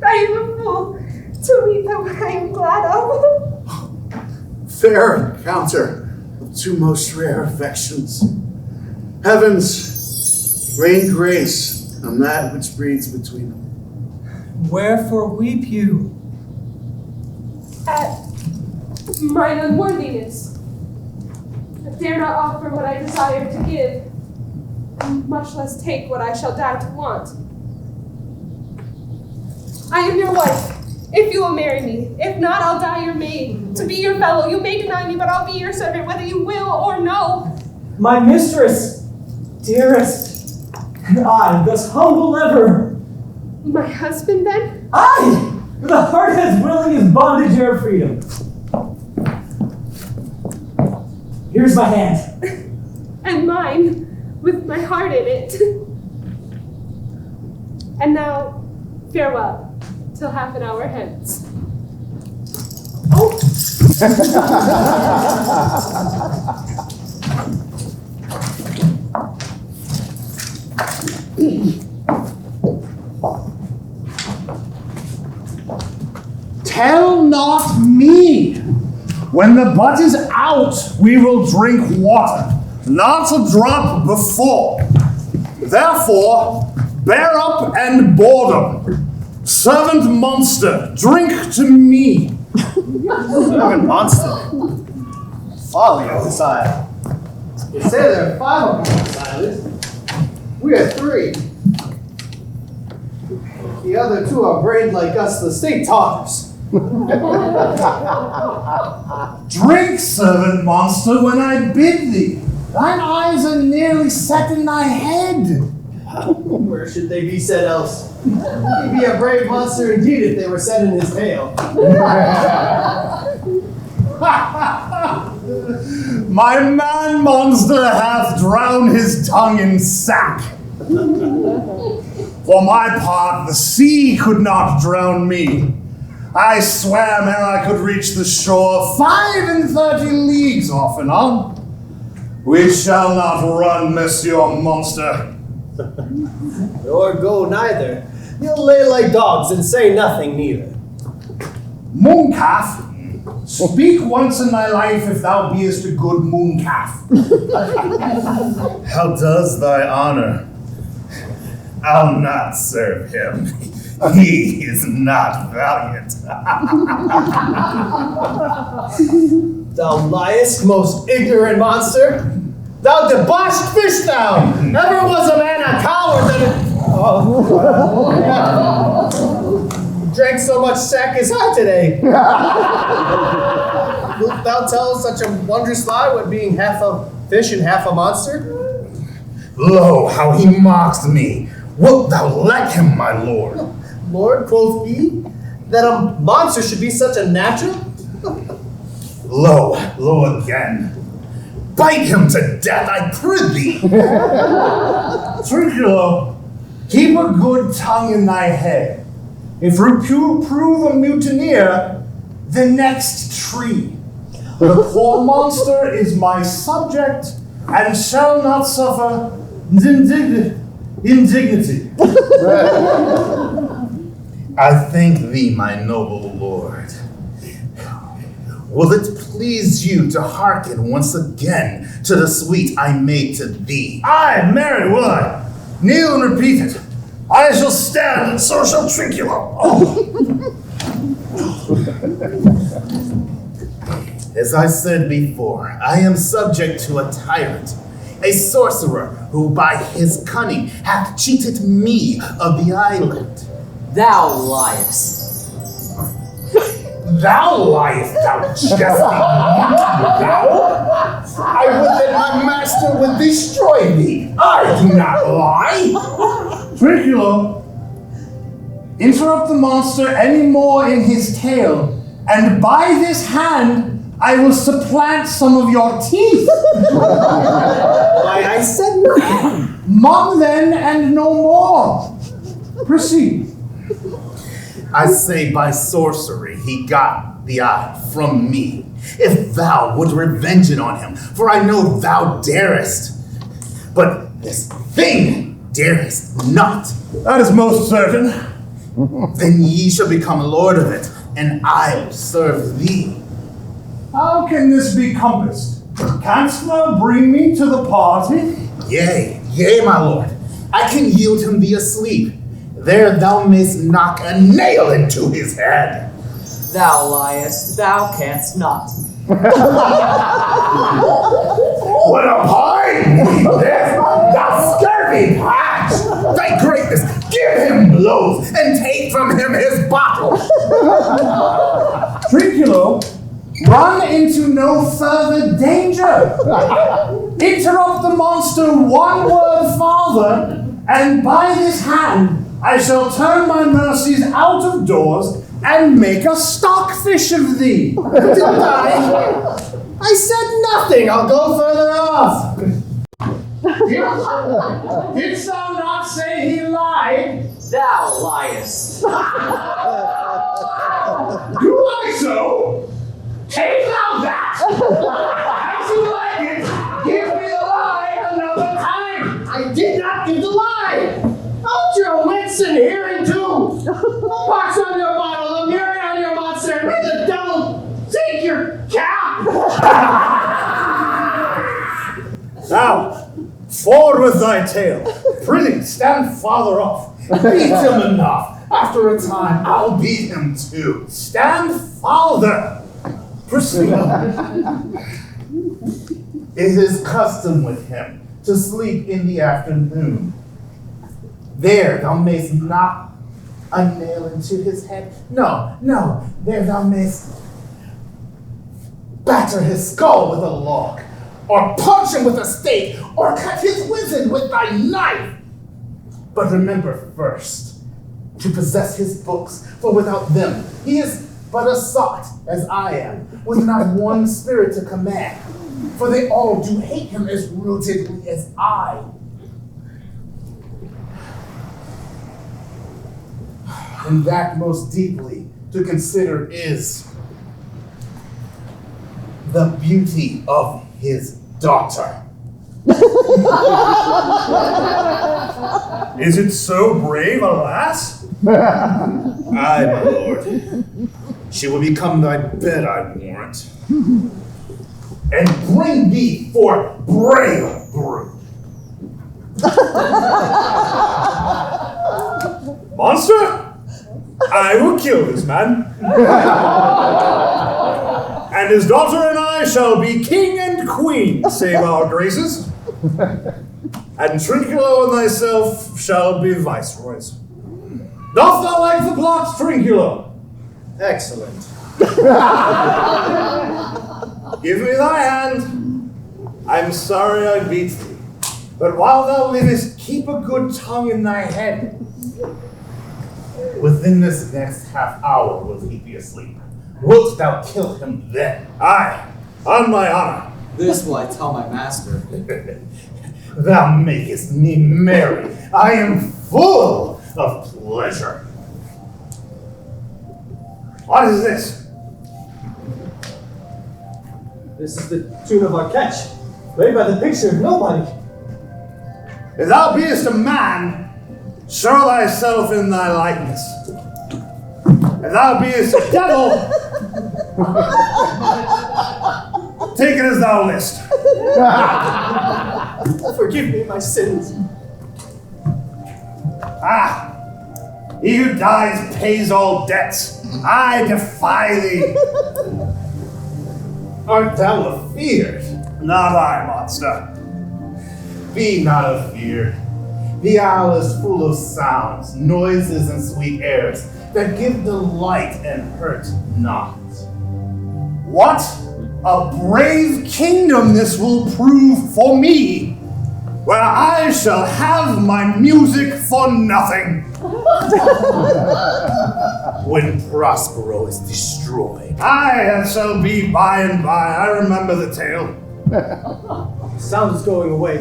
I am a fool to weep at what I am glad of. Fair encounter of two most rare affections. Heavens, rain grace on that which breeds between them. Wherefore weep you? At mine unworthiness. I dare not offer what I desire to give, much less take what I shall die to want. I am your wife, if you will marry me. If not, I'll die your maid. To be your fellow, you may deny me, but I'll be your servant, whether you will or no. My mistress, dearest, and I, thus humble ever. My husband, then? I, with a heart as willing as bondage or freedom. Here's my hand. And mine, with my heart in it. And now, farewell, till half an hour hence. Oh! Tell not me. When the butt is out, we will drink water, not a drop before. Therefore, bear up and boredom. Servant monster, drink to me. Servant monster. Folly of this isle. You say there are 5 of us, islanders. We are 3. The other 2 are brained like us, the state talkers. Drink, servant monster, when I bid thee. Thine eyes are nearly set in thy head. Where should they be set else? He'd be a brave monster indeed if they were set in his tail. My man monster hath drowned his tongue in sack. For my part, the sea could not drown me. I swam ere I could reach the shore, 35 leagues off and on. We shall not run, monsieur monster. Nor go neither. You'll lay like dogs and say nothing neither. Mooncalf, speak once in thy life if thou beest a good mooncalf. How does thy honor? I'll not serve him. He is not valiant. Thou liest, most ignorant monster! Thou debauched fish thou! Never was a man a coward that drank so much sack as I today. Wilt thou tell such a wondrous lie when being half a fish and half a monster? Lo, how he mocks me. Wilt thou let him, my lord? Lord, quoth he, that a monster should be such a natural? Lo again. Bite him to death, I prithee. Trinculo, keep a good tongue in thy head. If you prove a mutineer, the next tree. The poor monster is my subject and shall not suffer indignity. I thank thee, my noble lord. Will it please you to hearken once again to the suite I made to thee? Aye, marry will I. Kneel and repeat it. I shall stand, and so shall Trinculo. Oh. As I said before, I am subject to a tyrant, a sorcerer who by his cunning hath cheated me of the island. Thou liest. Thou liest, thou jesting monkey, thou! I would that my master would destroy thee. I do not lie. Trinculo, interrupt the monster any more in his tale, and by this hand I will supplant some of your teeth. Why, I said nothing. Mum then and no more. Proceed. I say by sorcery he got the eye from me, if thou would revenge it on him, for I know thou darest. But this thing darest not. That is most certain. Then ye shall become lord of it, and I will serve thee. How can this be compassed? Canst thou bring me to the party? Yea, my lord. I can yield him thee asleep. There thou mayst knock a nail into his head. Thou liest, thou canst not. What a pine! This, thou scurvy patch! Thy greatness, give him blows, and take from him his bottle! Trinculo, run into no further danger. Interrupt the monster one word farther, and by this hand I shall turn my mercies out of doors and make a stockfish of thee. Didn't I said nothing. I'll go further off. Didst thou not say he lied? Thou liest. Do I so? Take thou that! As you like it, give me the lie another time! I did not give the lie. Hold your wits and hearing too. The pox on your bottle, the murine on your monster, and may the devil take your cap. Now, forward with thy tale. Prithee, stand farther off. Beat him enough. After a time, I'll beat him too. Stand farther. Proceed. It is custom with him to sleep in the afternoon. There thou mayst knock a nail into his head. No, there thou mayst batter his skull with a log, or punch him with a stake, or cut his wizen with thy knife. But remember first to possess his books, for without them he is but a sot, as I am, with not one spirit to command. For they all do hate him as rootedly as I. And that most deeply to consider is the beauty of his daughter. Is it so brave a lass? Aye, my lord. She will become thy bed, I warrant. And bring thee forth brave brood. Monster, I will kill this man. And his daughter and I shall be king and queen, save our graces. And Trinculo and thyself shall be viceroys. Dost thou like the plot, Trinculo? Excellent. Give me thy hand. I'm sorry I beat thee, but while thou livest, keep a good tongue in thy head. Within this next half hour will he be asleep. Wilt thou kill him then? Aye, on my honor. This will I tell my master. Thou makest me merry. I am full of pleasure. What is this? This is the tune of our catch, played by the picture of nobody. If thou beest a man, show thyself in thy likeness. If thou beest a devil, take it as thou list. Forgive me my sins. He who dies pays all debts. I defy thee. Art thou afeard? Not I, monster. Be not afeard. The isle is full of sounds, noises, and sweet airs that give delight and hurt not. What a brave kingdom this will prove for me, where I shall have my music for nothing. When Prospero is destroyed. Aye, that shall be by and by. I remember the tale. Sound is going away.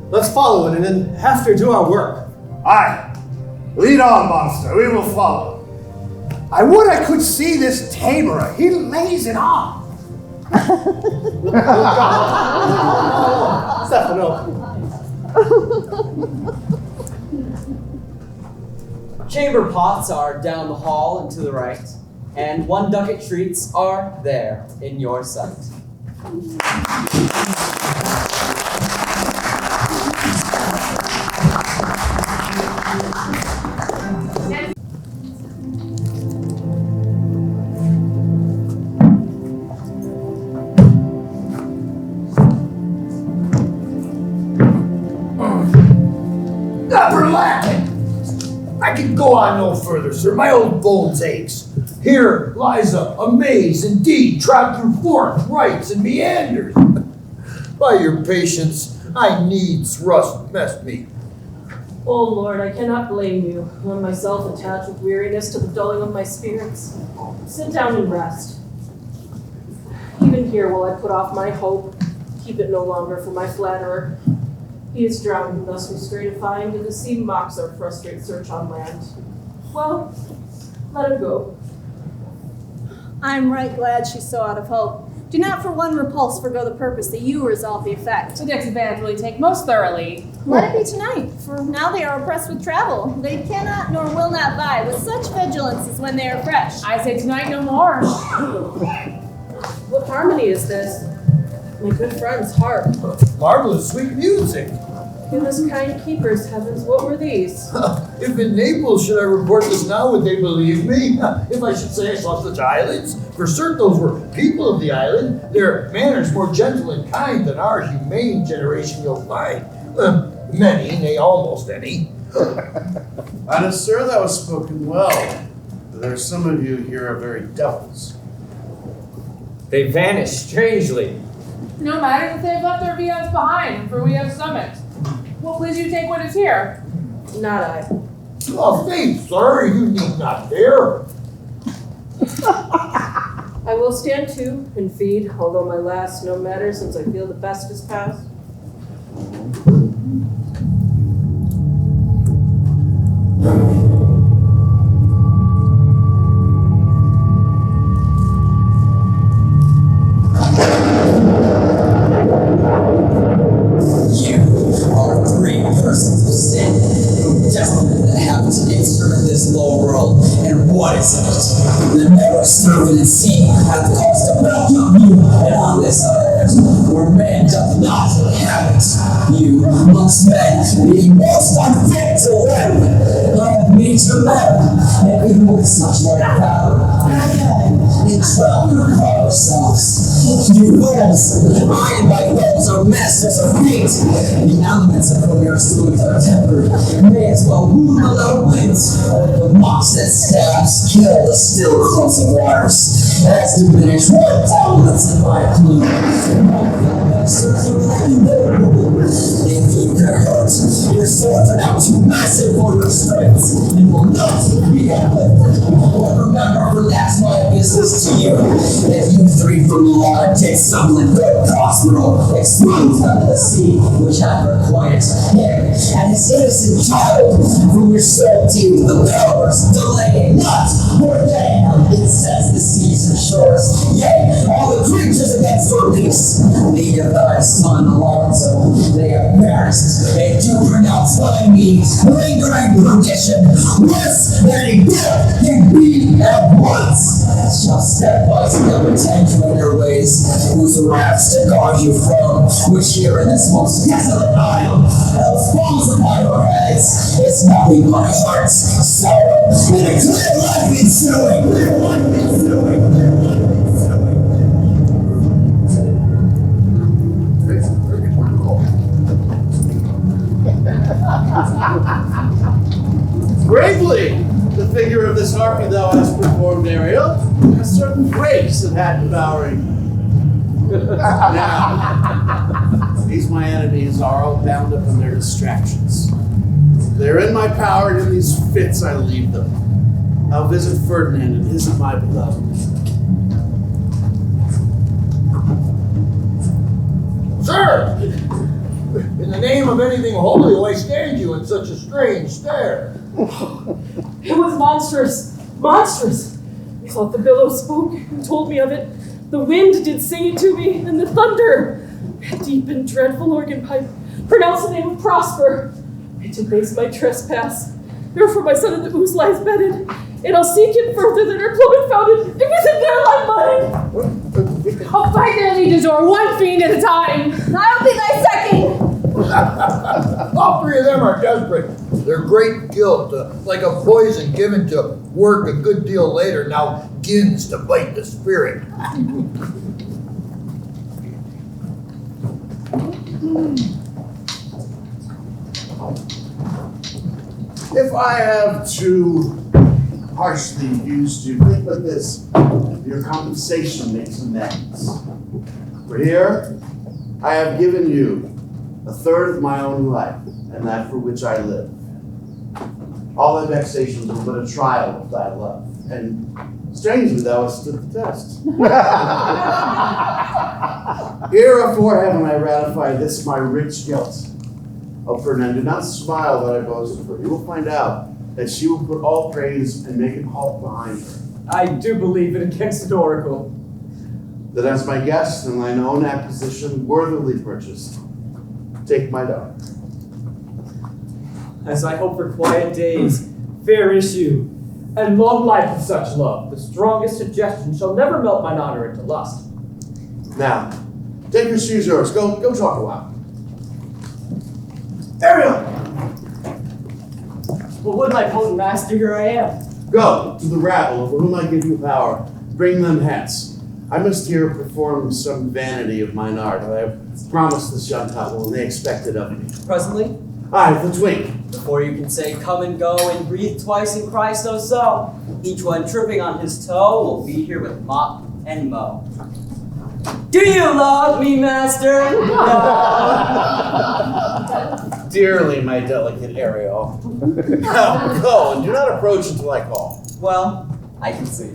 Let's follow it and then after do our work. Aye. Lead on, monster. We will follow. I would I could see this tamer. He lays it on. Stefano. Chamber pots are down the hall and to the right, and 1 ducat treats are there in your sight. Upper lacking! I can go on no further, sir. My old bones aches. Here lies a maze indeed, trod through forks, rights, and meanders. By your patience, I needs rust messed me. Oh Lord, I cannot blame you. I'm myself attached with weariness to the dulling of my spirits. Sit down and rest. Even here will I put off my hope, keep it no longer for my flatterer. He is drowned and thus we stray to find, and the sea mocks our frustrate search on land. Well, let him go. I'm right glad she's so out of hope. Do not for one repulse forgo the purpose that you resolve the effect. The next advantage will take most thoroughly. Let it be tonight, for now they are oppressed with travel. They cannot nor will not vie with such vigilance as when they are fresh. I say tonight no more. What harmony is this? My good friend's harp. Marvelous sweet music. Give us kind keepers, heavens, what were these? If in Naples should I report this now, would they believe me? If I should say I saw such islands? For certain those were people of the island, their manners more gentle and kind than our humane generation you'll find. Many, nay almost any. Honest sir, that was spoken well. There's some of you here are very devils. They vanished strangely. No matter that they've left their viands behind, for we have stomachs. Well, please you take what is here. Not I. Oh, faith, sir, you need not fear. I will stand to and feed, although my last no matter, since I feel the best is past. Serving and seeing at the cost of welcome you and on this earth where man doth not inhabit. You amongst men being most unfit to live. I have made you men, and even with such great power, in 12 we call ourselves. You fools, I and my foes are masters of fate. The elements of whom your smooth are tempered may as well wound the low winds. The mocks that stabs kill the still closing waters. As diminish what talents in my plume. If you could hurt, your swords are now too massive for your strength, and will not be able. But remember, for that's my business to you. If you three from the water take stumbling good Prospero, exposed out of the sea, which hath required him and his innocent child, who your soul to the powers, delaying not, ordain, it sets the seas and shores. Yea, all the creatures against your peace. Lead of thy son Alonso, they are perished. They do pronounce by me lingering perdition, worse than a death can be at once. Shall step by together tend you in your ways, whose wraths to guard you from, which here in this most desolate isle, else falls upon your heads. It's nothing but heart's sorrow, and a clear life ensuing. Bravely, the figure of this harpy thou hast performed, Ariel, a certain grace it had devouring. Now, these my enemies are all bound up in their distractions. They're in my power, and in these fits I leave them. I'll visit Ferdinand and his and my beloved. Sir! In the name of anything holy, why stand you in such a strange stare? It was monstrous! Monstrous! I thought the billow spoke and told me of it. The wind did sing it to me, and the thunder, a deep and dreadful organ pipe, pronounced the name of Prosper. It abased my trespass. Therefore my son in the ooze lies bedded, and I'll seek him further than our plummet founded, and visit there like mine. I'll fight their legions o'er one fiend at a time. I'll be thy second. All three of them are desperate. Their great guilt, like a poison given to work a good deal later, now begins to bite the spirit. If I have to harshly used you, think like this. Your compensation makes amends. For here, I have given you a third of my own life, and that for which I live. All thy vexations were but a trial of thy love, and strangely thou hast stood the test. Herefore heaven I ratify this my rich guilt. Oh, Ferdinand, do not smile that I boast of her. You will find out that she will put all praise and make it halt behind her. I do believe it against an oracle. That as my guest and thine own acquisition worthily purchased, take my daughter. As I hope for quiet days, fair issue, and long life of such love, the strongest suggestion shall never melt mine honor into lust. Now, take your shoes, yours. Go talk a while. Ariel! Well, would my potent master, here I am. Go to the rabble over whom I give you power. Bring them hence. I must here perform some vanity of mine art. I have promised this young couple, and they expect it of me. Presently, Aye, the twink. before you can say come and go and breathe twice and cry so, each one tripping on his toe will be here with mop and mow. Do you love me, master? No. Dearly, my delicate Ariel. Now, go, and do not approach until I call. Well, I can see.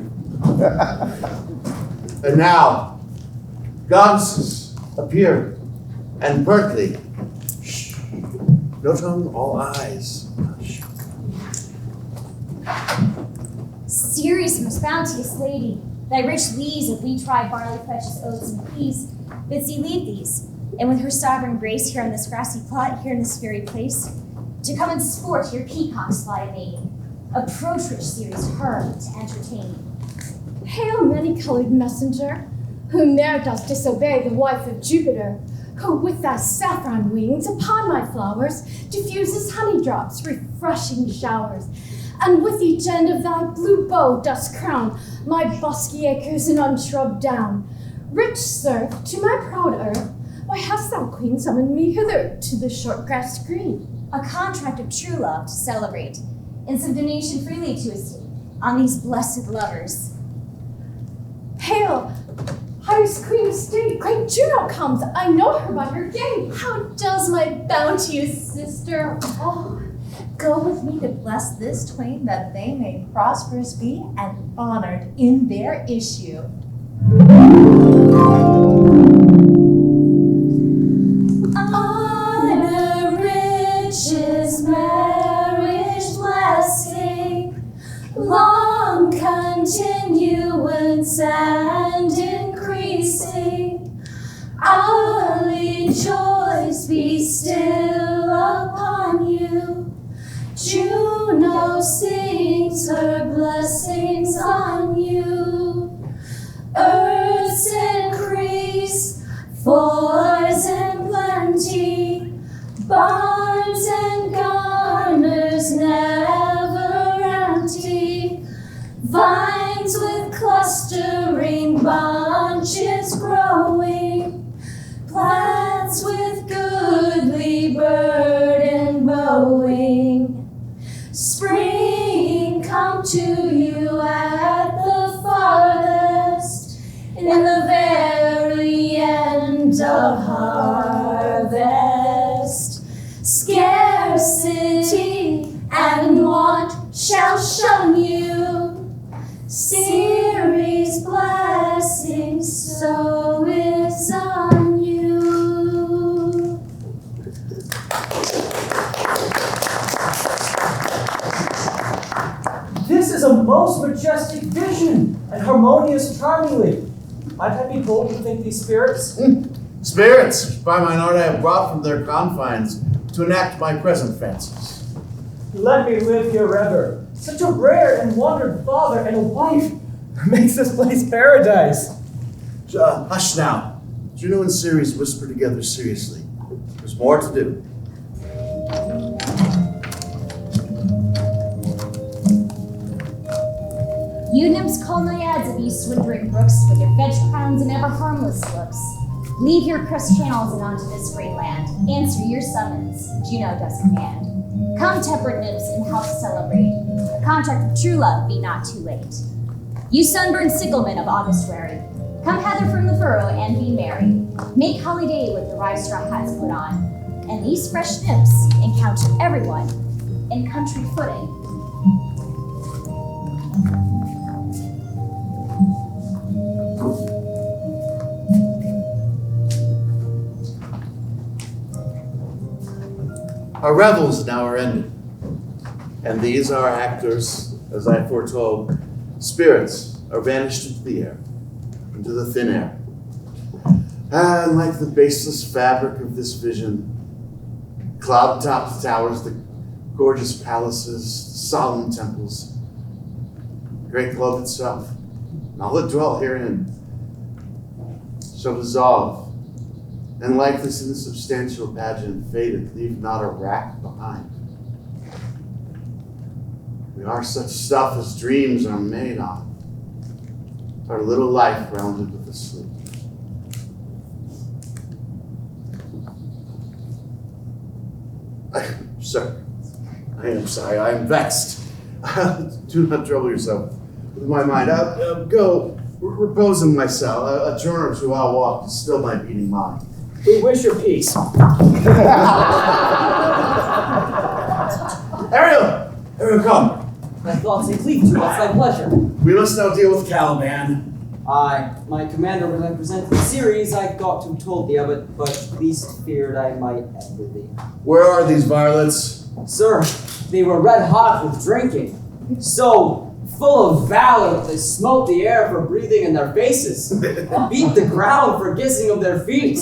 And now, goddesses, appear, and Berkeley. Shh. No tongue, all eyes. Shh. Serious, most bounteous lady, thy rich lees of wheat, rye, barley, precious oats, and peas, bids thee leave these, and with her sovereign grace here on this grassy plot, here in this very place, to come and sport your peacocks lie main. Approach, rich Ceres, her to entertain. Hail, many-colored messenger, who ne'er dost disobey the wife of Jupiter, who with thy saffron wings upon my flowers diffuses honey drops, refreshing showers, and with each end of thy blue bow dost crown my bosky acres and unshrubed down. Rich serf to my proud earth, why hast thou, queen, summoned me hither to the short-grassed green? A contract of true love to celebrate, and some donation freely to esteem on these blessed lovers. Hail, highest queen of state, great Juno comes, I know her by her gait. How does my bounteous sister? Oh, go with me to bless this twain, that they may prosperous be and honored in their issue. Honor, riches, marriage, blessing, long continuance and increasing. Hourly joys be still upon you. Juno sings her blessings on you. Earth's increase, fours and plenty, barns and garners never empty, vines with clustering bunches growing, plants with goodly burden bowing. Spring come to you at the farthest, in the very end of harvest. Scarcity and want shall shun you. Ceres' blessing so is on you. This is a most majestic vision, and harmonious charmingly. Might I be told you think these spirits? Spirits, by mine art I have brought from their confines to enact my present fancies. Let me live here ever. Such a rare and wondered father and a wife makes this place paradise. Hush now. Juno and Ceres whisper together seriously. There's more to do. You nymphs call naiads of you swindling brooks with your fetch crowns and ever harmless looks. Leave your crest channels and onto this green land. Answer your summons, Juno does command. Come, temperate nymphs, and help celebrate. A contract of true love be not too late. You sunburned sicklemen of August weary, come hither from the furrow and be merry. Make holiday with the rye straw hats put on, and these fresh nymphs encounter everyone in country footing. Our revels now are ended, and these our actors, as I foretold, spirits are vanished into the air, into the thin air. And like the baseless fabric of this vision, cloud-topped towers, the gorgeous palaces, solemn temples, the great globe itself, and all that dwell herein, shall dissolve, and like this insubstantial pageant faded, leave not a rack behind. We are such stuff as dreams are made on, our little life rounded with a sleep. Sir, I am sorry, I am vexed. Do not trouble yourself with my mind. I'll go repose in my cell. A turn or two I'll walk to still my beating mind. We wish you peace. Ariel, come. Thy thoughts and cleave to what's thy pleasure. We must now deal with Caliban. Aye, my commander, when I presented the series, I got to told thee of it, but least feared I might end with thee. Where are these varlets? Sir, they were red hot with drinking, so full of valor that they smote the air for breathing in their faces, and beat the ground for kissing of their feet,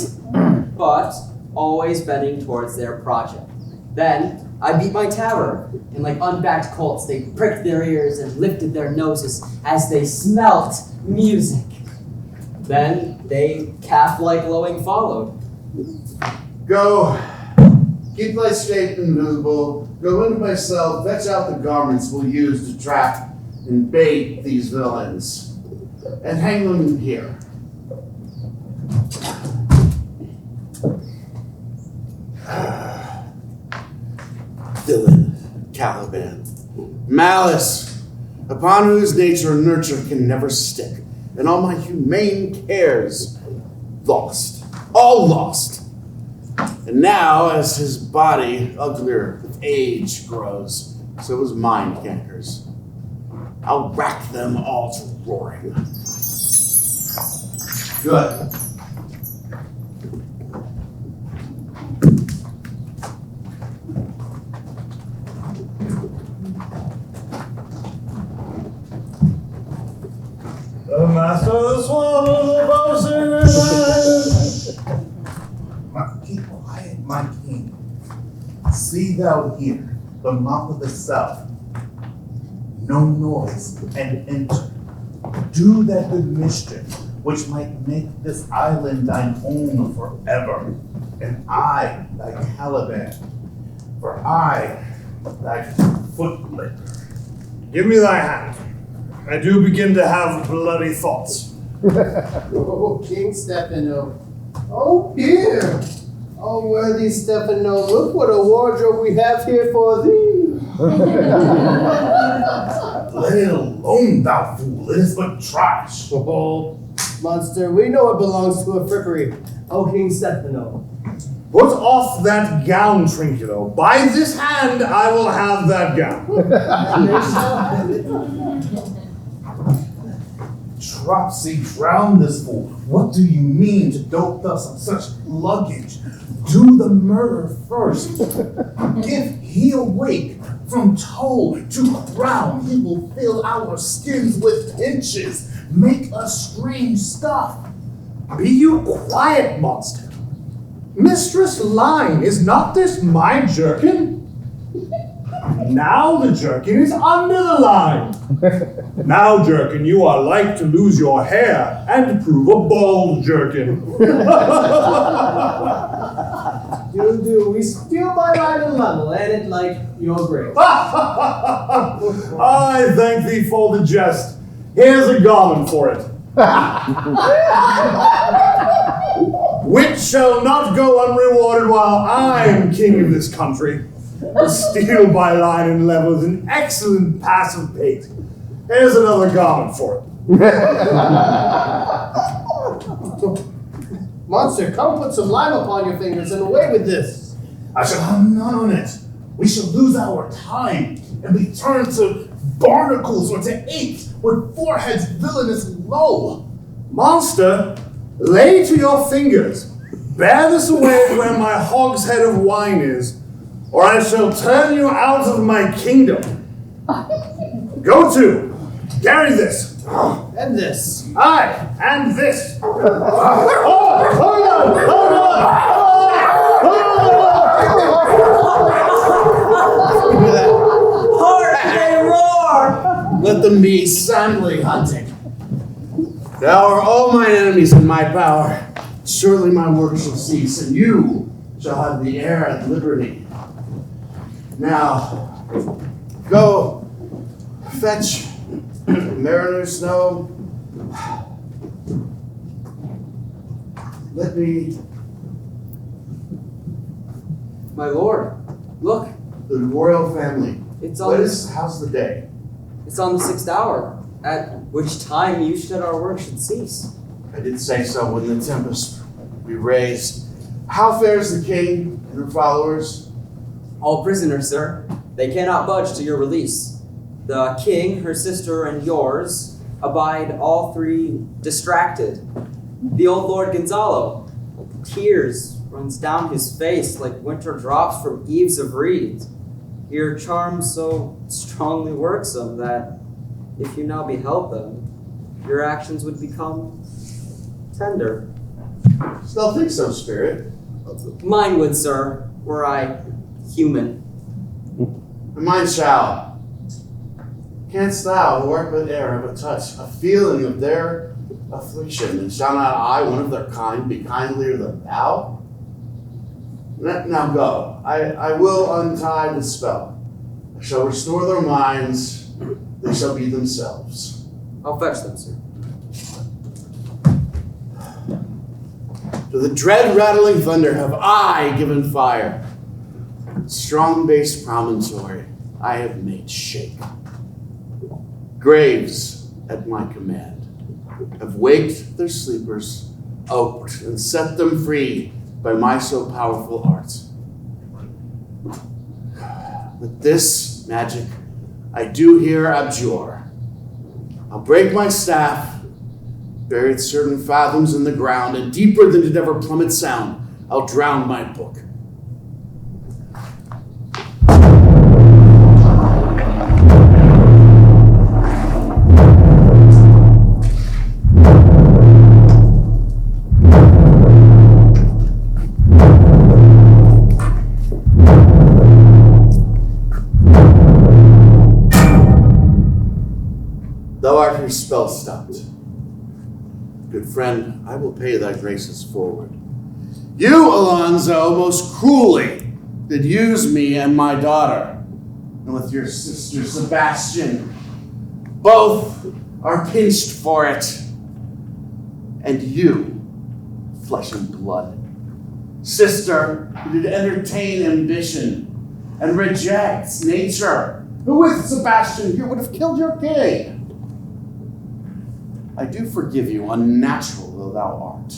but always bending towards their project. Then I beat my tower, and like unbacked colts, they pricked their ears and lifted their noses as they smelt music. Then they calf-like lowing followed. Go, keep thy state invisible, go into my cell, fetch out the garments we'll use to trap and bait these villains, and hang them here. Villain, Caliban, malice, upon whose nature nurture can never stick, and all my humane cares lost, all lost. And now, as his body uglier with age grows, so his mind cankers. I'll rack them all to roaring. Good. The master of the swallow, the boatswain, Keep quiet, my king. See thou here, the mouth of the south. No noise, and enter. Do that good mischief, which might make this island thine own forever. And I, thy Caliban, for I, thy footlicker. give me thy hand. I do begin to have bloody thoughts. Oh, King Stephano. Oh, here. Oh, worthy Stephano, look what a wardrobe we have here for thee. Let it alone, thou fool. It is but trash. Oh, monster, we know it belongs to a frippery. Oh, King Stephano. Put off that gown, Trinculo. By this hand, I will have that gown. Dropsy, drown this fool. What do you mean to dote thus on such luggage? Do the murder first. If he awake from toe to crown, he will fill our skins with pinches, make us strange stuff, Be you quiet, monster. Mistress Line, is not this my jerkin? Now the jerkin is under the line. Now, jerkin, you are like to lose your hair and prove a bald jerkin. Do we steal by line and level, and it like your grave? I thank thee for the jest. Here's a garment for it. Which shall not go unrewarded while I am king of this country. Steel by line and level is an excellent passive pate. Here's another garment for it. Monster, come put some lime upon your fingers and away with this. I shall have none on it. We shall lose our time and be turned to barnacles or to apes with foreheads villainous low. Monster, lay to your fingers. Bear this away where my hogshead of wine is, or I shall turn you out of my kingdom. Go to, carry this. And this. Aye, and this. Hold on. Hark they roar! Let them be soundly hunting. Now are all mine enemies in my power. Surely my work shall cease, and you shall have the air and liberty. Now, go fetch mariner's snow. Let me. My lord, look. The royal family. How's the day? It's on the 6th hour, at which time you said our work should cease. I did say so when the Tempest be raised. How fares the king and her followers? All prisoners, sir. They cannot budge to your release. The king, her sister, and yours abide all three distracted. The old Lord Gonzalo, tears runs down his face like winter drops from eaves of reed. Your charm so strongly worksome that if you now beheld them, your actions would become tender. Still think so, spirit. Mine would, sir, were I human. And mine shall. Canst thou, who art but air, have a touch, a feeling of their affliction, and shall not I, one of their kind, be kindlier than thou? Now go. I will untie the spell. I shall restore their minds. They shall be themselves. I'll fetch them, sir. To the dread rattling thunder have I given fire. Strong-based promontory I have made shake. Graves at my command have waked their sleepers, oped, and set them free by my so powerful art. But this magic I do here abjure. I'll break my staff, bury it certain fathoms in the ground, and deeper than did ever plummet sound, I'll drown my book. Thou art her spell stopped. Good friend, I will pay thy graces forward. You, Alonzo, most cruelly did use me and my daughter, and with your sister Sebastian, both are pinched for it. And you, flesh and blood, sister, who did entertain ambition and reject nature, who with Sebastian here would have killed your king. I do forgive you, unnatural though thou art.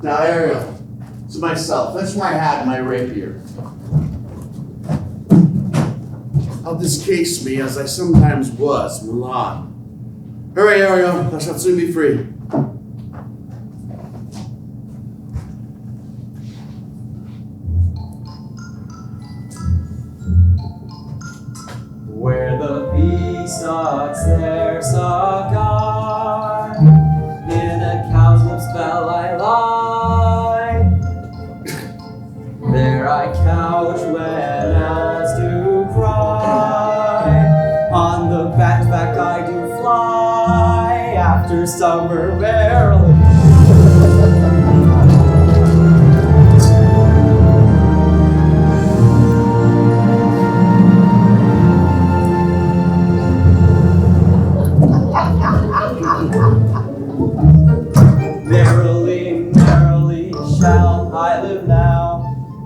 Now, Ariel, to myself, fetch my hat and my rapier. I'll discase me as I sometimes was, Milan. Hurry, Ariel, thou shalt soon be free. Where the peacocks their suck are, in a somewhere verily. Merrily, merrily shall I live now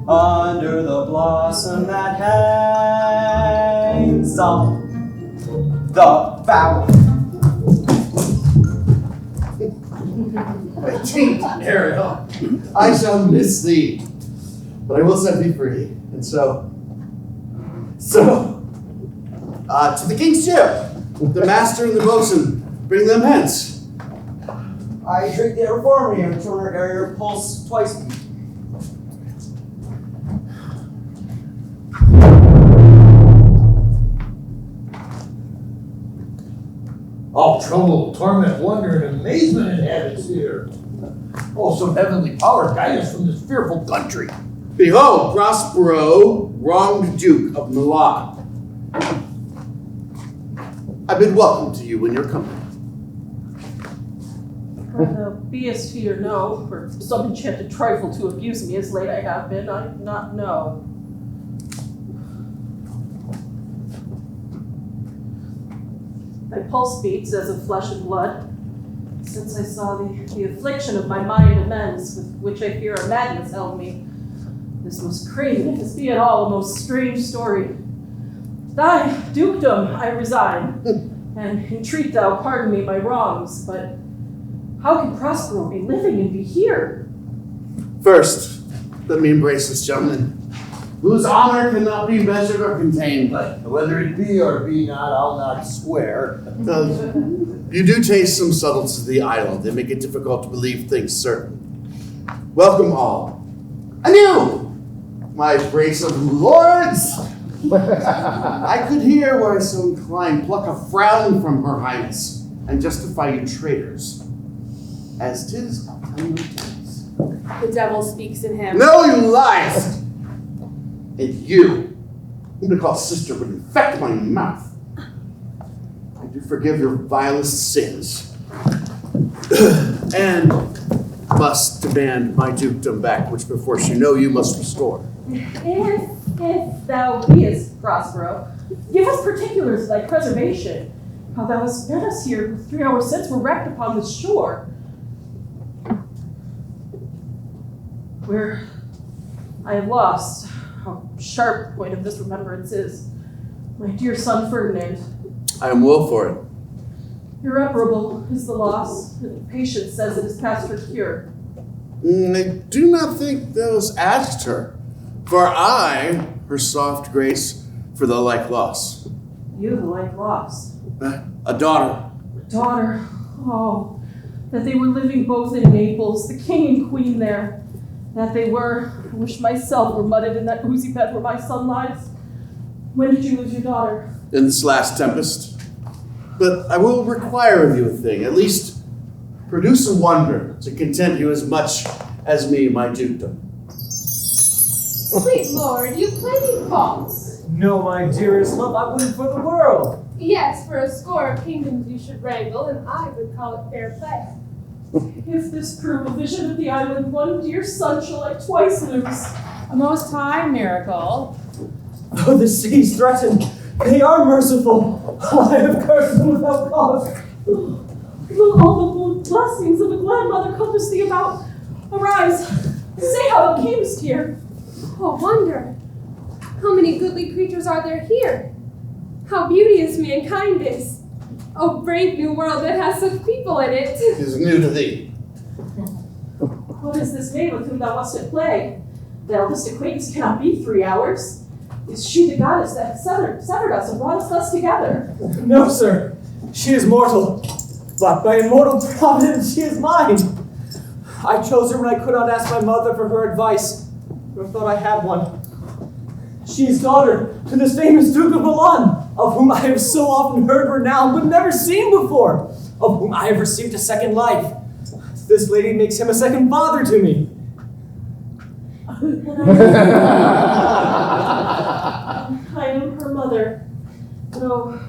under the blossom that hangs on the bough. My cheat, Ariel. I shall miss thee, but I will set thee free. And so, to the king's ship, the master and the boatswain, bring them hence. I drink the reformer and turn your pulse twice. All trouble, torment, wonder, and amazement inhabits here. Oh, some heavenly power guide us from this fearful country. Behold, Prospero, wronged Duke of Milan. I bid welcome to you in your company. Be as fear know, for some enchanted trifle to abuse me as late I have been, I do not know. My pulse beats as of flesh and blood, since I saw the affliction of my mind amends, with which I fear a madness held me. This most craven, if this be at all a most strange story. Thy dukedom I resign, and entreat thou pardon me my wrongs, but how can Prospero be living and be here? First, let me embrace this gentleman, whose honor cannot be measured or contained. But whether it be or be not, I'll not swear. You do taste some subtleties of the island. They make it difficult to believe things certain. Welcome all. Anew, my brace of lords. I could hear, were I so inclined, pluck a frown from her highness and justify you traitors. As 'tis, I'll tell you it is. The devil speaks in him. No, you lies! And you, whom to call sister would infect my mouth. I do forgive your vilest sins. And must demand my dukedom back, which before you know you must restore. If thou beest Prospero, give us particulars of thy preservation, how thou hast met us here, who 3 hours since were wrecked upon this shore. Where I have lost, how sharp the point of this remembrance is, my dear son Ferdinand. I am woe for it. Irreparable is the loss, and patience says it is past her cure. I do not think those asked her, for I, her soft grace, for the like loss. You the like loss. A daughter. Daughter, oh, that they were living both in Naples, the king and queen there. That they were, I wish myself were mudded in that oozy bed where my son lies. When did you lose your daughter? In this last tempest. But I will require of you a thing, at least produce a wonder to content you as much as me, my dukedom. Sweet lord, you plenty false. No, my dearest love, I wouldn't for the world. Yes, for a score of kingdoms you should wrangle, and I would call it fair play. If this prove a vision of the island, one dear son shall I twice lose. A most high miracle. Though the seas threaten, they are merciful. I have cursed them without cause. Will all the blessings of a glad mother compass thee about? Arise, say how thou camest here. Oh, wonder! How many goodly creatures are there here? How beauteous mankind is! Oh, brave new world that has such people in it! It is new to thee. What is this maid with whom thou wast at play? The eldest acquaintance cannot be 3 hours. Is she the goddess that hath severed us and brought us thus together? No, sir. She is mortal, but by immortal providence she is mine. I chose her when I could not ask my mother for her advice, nor thought I had one. She is daughter to this famous Duke of Milan, of whom I have so often heard renowned but never seen before, of whom I have received a second life. This lady makes him a second father to me. I am her mother. No,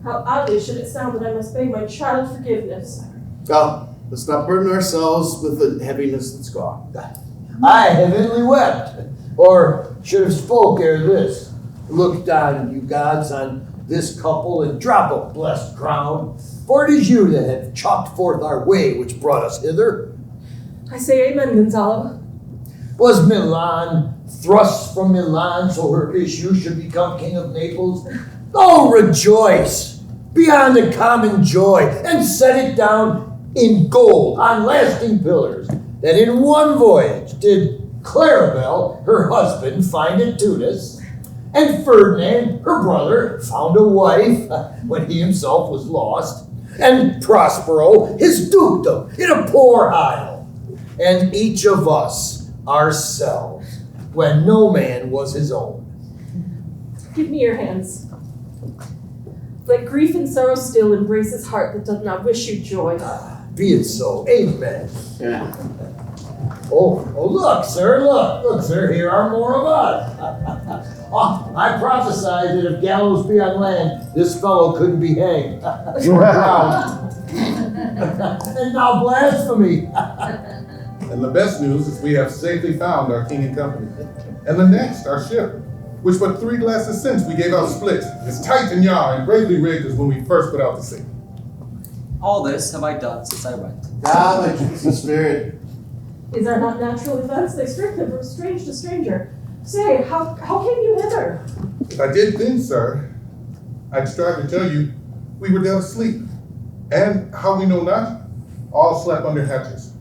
how oddly should it sound that I must beg my child forgiveness. Well, let's not burden ourselves with the heaviness that's gone. I have inly wept, or should have spoke ere this. Look down, you gods, on this couple and drop a blessed crown, for it is you that have chalked forth our way which brought us hither. I say amen, Gonzalo. Was Milan thrust from Milan so her issue should become king of Naples? Oh, rejoice beyond the common joy, and set it down in gold on lasting pillars, that in one voyage did Claribel, her husband, find at Tunis, and Ferdinand, her brother, found a wife when he himself was lost, and Prospero, his dukedom, in a poor isle, and each of us ourselves, when no man was his own. Give me your hands. Let grief and sorrow still embrace his heart that doth not wish you joy. Be it so. Amen. Yeah. Oh, look, sir, here are more of us. I prophesied that if gallows be on land, this fellow couldn't be hanged. Nor drowned. And now blasphemy. And the best news is we have safely found our king and company. And the next, our ship, which but 3 glasses since we gave out split, is tight and yar and bravely rigged as when we first put out to sea. All this have I done since I went. Ah, my gypsy spirit. These are not natural events, they strengthen from strange to stranger. Say, how came you hither? If I did then, sir, I'd strive to tell you we were dead asleep. And how we know not, all slept under hatches.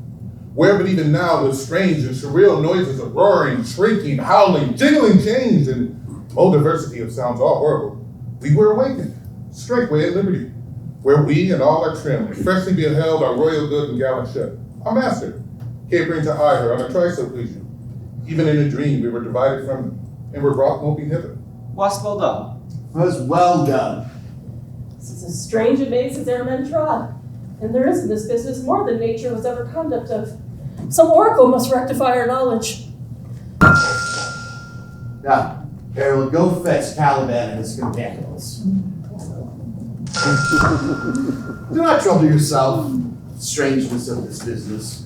Where but even now with strange and surreal noises of roaring, shrieking, howling, jiggling chains, and more diversity of sounds all horrible, we were awakened, straightway at liberty, where we and all our trim freshly beheld our royal good and gallant ship, our master, capering to eye her on a trysail occasion. Even in a dream we were divided from them, and were brought moping hither. Was well done. Was well done. This is as strange a maze as e'er men trod, and there is in this business more than nature was ever conduct of. Some oracle must rectify our knowledge. Now, Harold, go fetch Caliban and his companions. Do not trouble yourself with the strangeness of this business.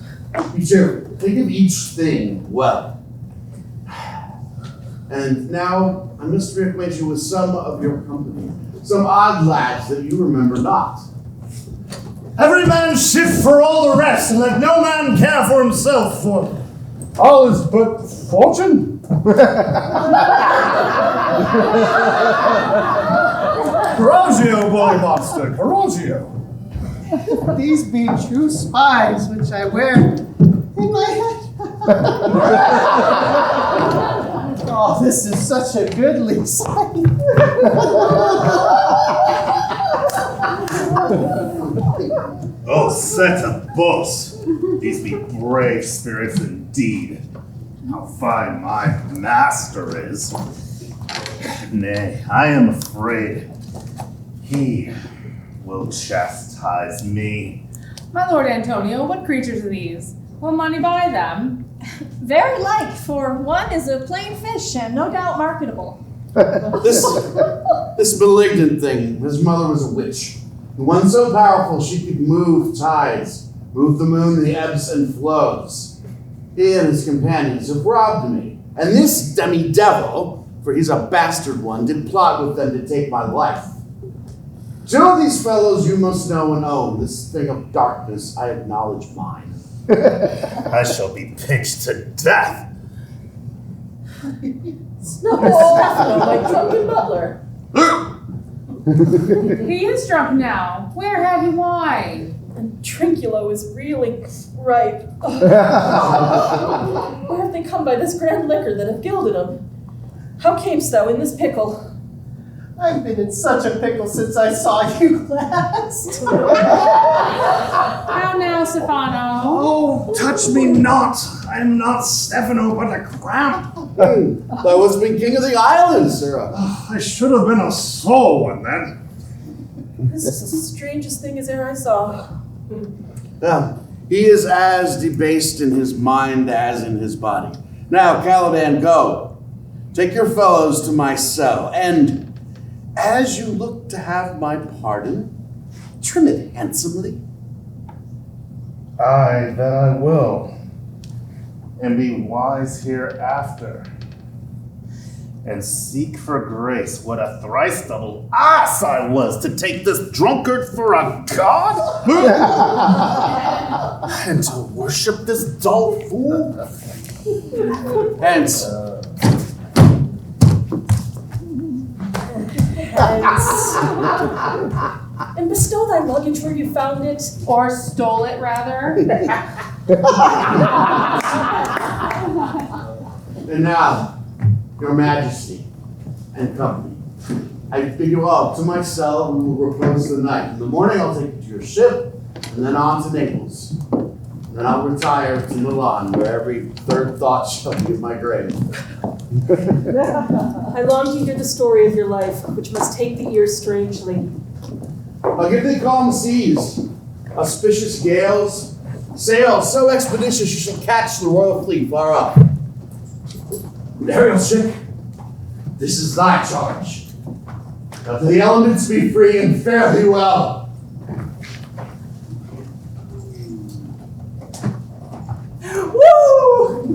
Be cheerful. Think of each thing well. And now I must reacquaint you with some of your company, some odd lads that you remember not. Every man shift for all the rest, and let no man care for himself, for all is but fortune. Coraggio, bully monster, coraggio. These be true spies which I wear in my head. Oh, this is such a goodly sight. Oh, set a boss. These be brave spirits indeed. How fine my master is. Nay, I am afraid he will chastise me. My lord Antonio, what creatures are these? Will money buy them? Very like, for one is a plain fish and no doubt marketable. This malignant thing, his mother was a witch. The one so powerful she could move tides, move the moon, the ebbs and flows. He and his companions have robbed me. And this demi-devil, for he's a bastard one, did plot with them to take my life. 2 of these fellows you must know and own. This thing of darkness, I acknowledge mine. I shall be pinched to death. Snub is Stefano, my drunken butler. He is drunk now. Where have you wine? And Trinculo is reeling ripe. Where have they come by this grand liquor that have gilded them? How camest thou in this pickle? I've been in such a pickle since I saw you last. How now, Stefano? Oh, touch me not. I am not Stefano, but a cramp. Thou hast been king of the island, sir. I should have been a soul one then. This is the strangest thing as e'er I saw. He is as debased in his mind as in his body. Now, Caliban, go. Take your fellows to my cell, and as you look to have my pardon, trim it handsomely. Aye, that I will. And be wise hereafter. And seek for grace what a thrice double ass I was to take this drunkard for a god? And to worship this dull fool? Hence. And bestow thy luggage where you found it. Or stole it, rather. And now, Your Majesty and company, I bid you all to my cell and will repose the night. In the morning, I'll take you to your ship, and then on to Naples. And then I'll retire to Milan, where every third thought shall be of my grave. I long to hear the story of your life, which must take the ear strangely. I'll give thee calm seas, auspicious gales, sails so expeditious you shall catch the royal fleet far up. Ariel ship, this is thy charge. Let the elements be free and fare thee well. Woo!